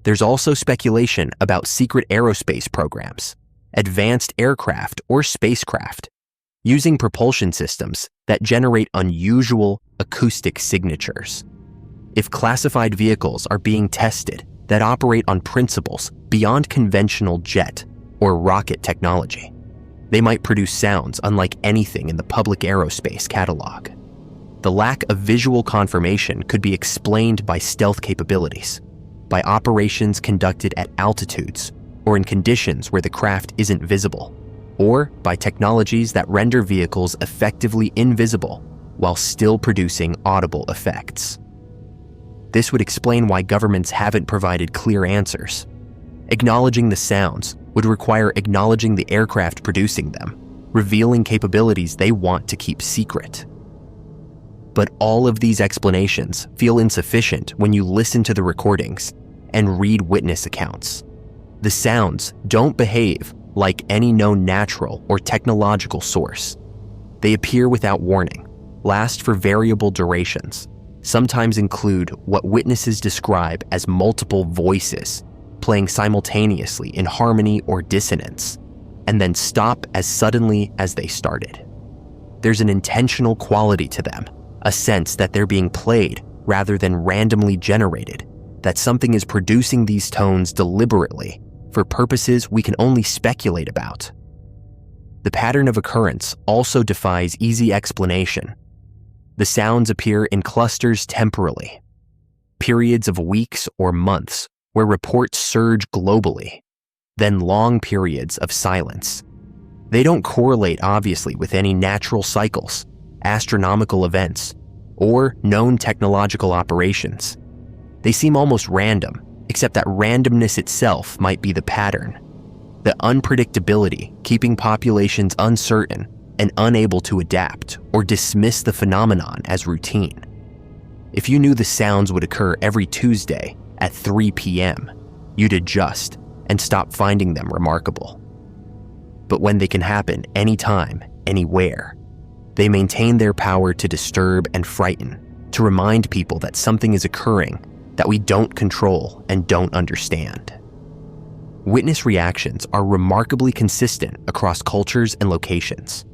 There's also speculation about secret aerospace programs, advanced aircraft or spacecraft, using propulsion systems that generate unusual acoustic signatures. If classified vehicles are being tested that operate on principles beyond conventional jet or rocket technology, they might produce sounds unlike anything in the public aerospace catalog. The lack of visual confirmation could be explained by stealth capabilities, by operations conducted at altitudes or in conditions where the craft isn't visible, or by technologies that render vehicles effectively invisible while still producing audible effects. This would explain why governments haven't provided clear answers. Acknowledging the sounds would require acknowledging the aircraft producing them, revealing capabilities they want to keep secret. But all of these explanations feel insufficient when you listen to the recordings and read witness accounts. The sounds don't behave like any known natural or technological source. They appear without warning, last for variable durations, sometimes include what witnesses describe as multiple voices playing simultaneously in harmony or dissonance, and then stop as suddenly as they started. There's an intentional quality to them, a sense that they're being played rather than randomly generated, that something is producing these tones deliberately for purposes we can only speculate about. The pattern of occurrence also defies easy explanation. The sounds appear in clusters temporally, periods of weeks or months where reports surge globally, then long periods of silence. They don't correlate obviously with any natural cycles, astronomical events, or known technological operations. They seem almost random, except that randomness itself might be the pattern. The unpredictability keeping populations uncertain and unable to adapt or dismiss the phenomenon as routine. If you knew the sounds would occur every Tuesday at 3 p.m., you'd adjust and stop finding them remarkable. But when they can happen anytime, anywhere, they maintain their power to disturb and frighten, to remind people that something is occurring that we don't control and don't understand. Witness reactions are remarkably consistent across cultures and locations.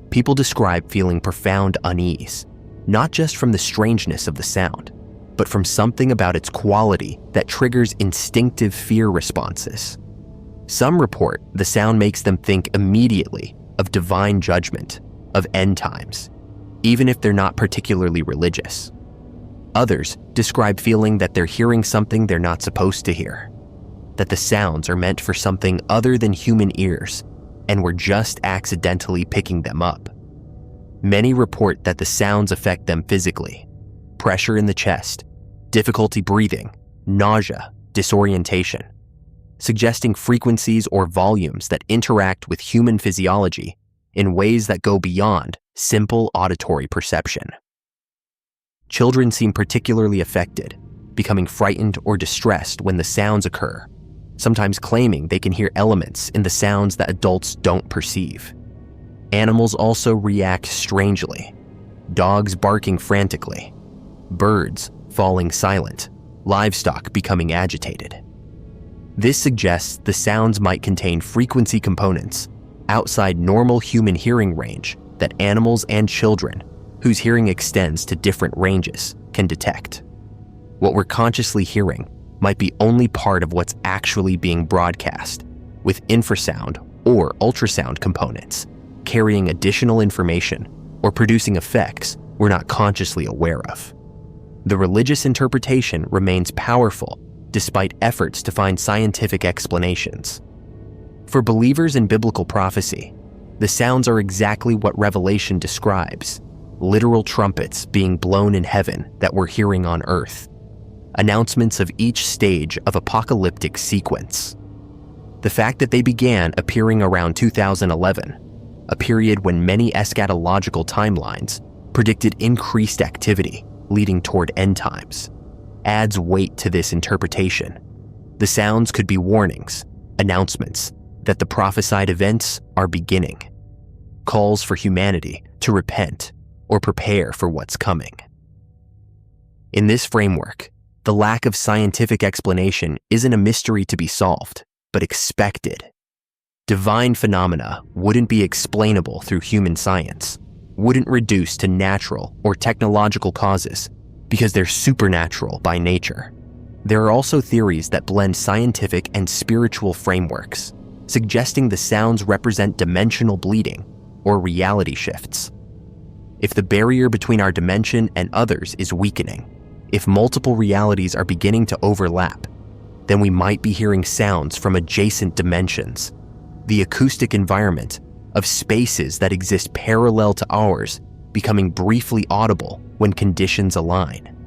People describe feeling profound unease, not just from the strangeness of the sound, but from something about its quality that triggers instinctive fear responses. Some report the sound makes them think immediately of divine judgment, of end times, even if they're not particularly religious. Others describe feeling that they're hearing something they're not supposed to hear, that the sounds are meant for something other than human ears, and we're just accidentally picking them up. Many report that the sounds affect them physically: pressure in the chest, difficulty breathing, nausea, disorientation, suggesting frequencies or volumes that interact with human physiology in ways that go beyond simple auditory perception. Children seem particularly affected, becoming frightened or distressed when the sounds occur, sometimes claiming they can hear elements in the sounds that adults don't perceive. Animals also react strangely. Dogs barking frantically, birds falling silent, livestock becoming agitated. This suggests the sounds might contain frequency components outside normal human hearing range that animals and children, whose hearing extends to different ranges, can detect. What we're consciously hearing might be only part of what's actually being broadcast, with infrasound or ultrasound components carrying additional information or producing effects we're not consciously aware of. The religious interpretation remains powerful despite efforts to find scientific explanations. For believers in biblical prophecy, the sounds are exactly what Revelation describes: literal trumpets being blown in heaven that we're hearing on earth, announcements of each stage of apocalyptic sequence. The fact that they began appearing around 2011, a period when many eschatological timelines predicted increased activity leading toward end times, adds weight to this interpretation. The sounds could be warnings, announcements that the prophesied events are beginning, calls for humanity to repent or prepare for what's coming. In this framework, the lack of scientific explanation isn't a mystery to be solved, but expected. Divine phenomena wouldn't be explainable through human science, wouldn't reduce to natural or technological causes because they're supernatural by nature. There are also theories that blend scientific and spiritual frameworks, suggesting the sounds represent dimensional bleeding or reality shifts. If the barrier between our dimension and others is weakening, if multiple realities are beginning to overlap, then we might be hearing sounds from adjacent dimensions, the acoustic environment of spaces that exist parallel to ours becoming briefly audible when conditions align.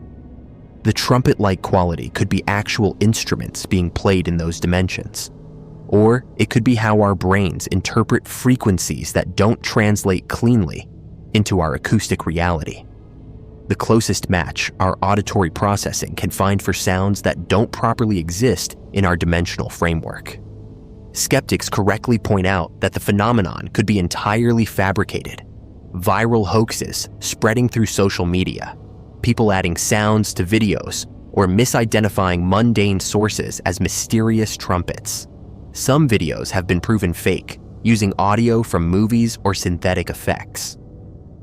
The trumpet-like quality could be actual instruments being played in those dimensions, or it could be how our brains interpret frequencies that don't translate cleanly into our acoustic reality. The closest match our auditory processing can find for sounds that don't properly exist in our dimensional framework. Skeptics correctly point out that the phenomenon could be entirely fabricated. Viral hoaxes spreading through social media, people adding sounds to videos, or misidentifying mundane sources as mysterious trumpets. Some videos have been proven fake, using audio from movies or synthetic effects.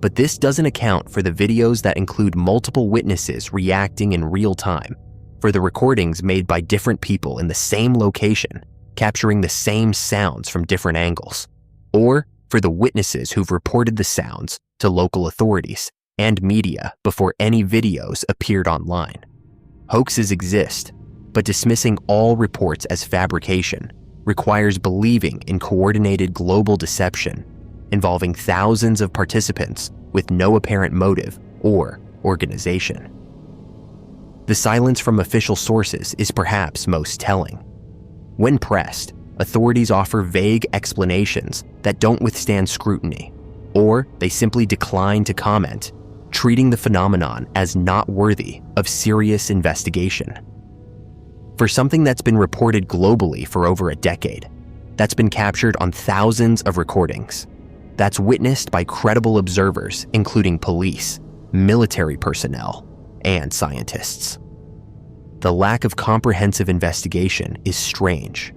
But this doesn't account for the videos that include multiple witnesses reacting in real time, for the recordings made by different people in the same location, capturing the same sounds from different angles, or for the witnesses who've reported the sounds to local authorities and media before any videos appeared online. Hoaxes exist, but dismissing all reports as fabrication requires believing in coordinated global deception involving thousands of participants with no apparent motive or organization. The silence from official sources is perhaps most telling. When pressed, authorities offer vague explanations that don't withstand scrutiny, or they simply decline to comment, treating the phenomenon as not worthy of serious investigation. For something that's been reported globally for over a decade, that's been captured on thousands of recordings, that's witnessed by credible observers including police, military personnel, and scientists. The lack of comprehensive investigation is strange.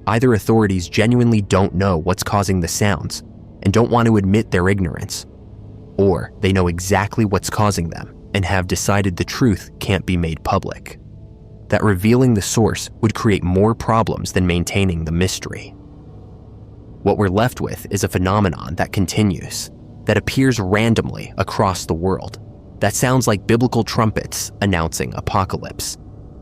Either authorities genuinely don't know what's causing the sounds and don't want to admit their ignorance, or they know exactly what's causing them and have decided the truth can't be made public. That revealing the source would create more problems than maintaining the mystery. What we're left with is a phenomenon that continues, that appears randomly across the world, that sounds like biblical trumpets announcing apocalypse,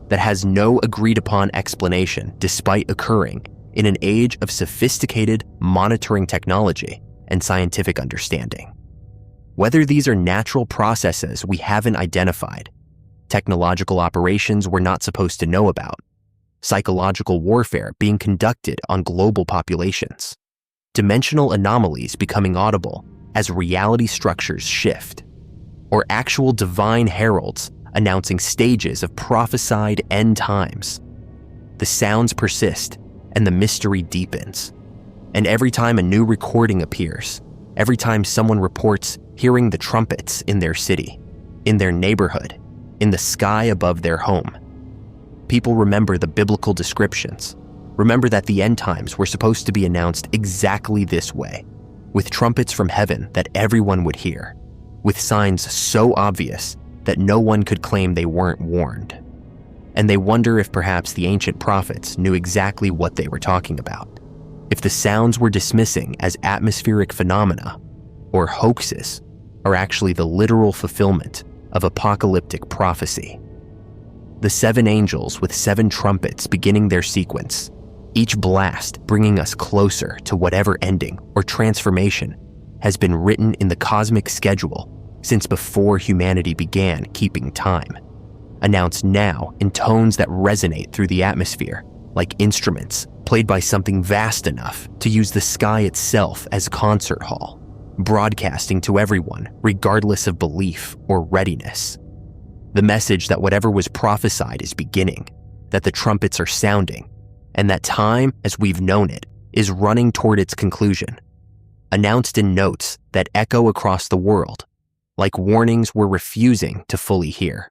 that has no agreed-upon explanation despite occurring in an age of sophisticated monitoring technology and scientific understanding. Whether these are natural processes we haven't identified, technological operations we're not supposed to know about, psychological warfare being conducted on global populations, dimensional anomalies becoming audible as reality structures shift, or actual divine heralds announcing stages of prophesied end times, the sounds persist and the mystery deepens. And every time a new recording appears, every time someone reports hearing the trumpets in their city, in their neighborhood, in the sky above their home. People remember the biblical descriptions, remember that the end times were supposed to be announced exactly this way, with trumpets from heaven that everyone would hear, with signs so obvious that no one could claim they weren't warned. And they wonder if perhaps the ancient prophets knew exactly what they were talking about, if the sounds we're dismissing as atmospheric phenomena or hoaxes are actually the literal fulfillment of apocalyptic prophecy. The 7 angels with 7 trumpets beginning their sequence, each blast bringing us closer to whatever ending or transformation has been written in the cosmic schedule since before humanity began keeping time, announced now in tones that resonate through the atmosphere, like instruments played by something vast enough to use the sky itself as concert hall, broadcasting to everyone regardless of belief or readiness. The message that whatever was prophesied is beginning, that the trumpets are sounding, and that time, as we've known it, is running toward its conclusion, announced in notes that echo across the world, like warnings we're refusing to fully hear.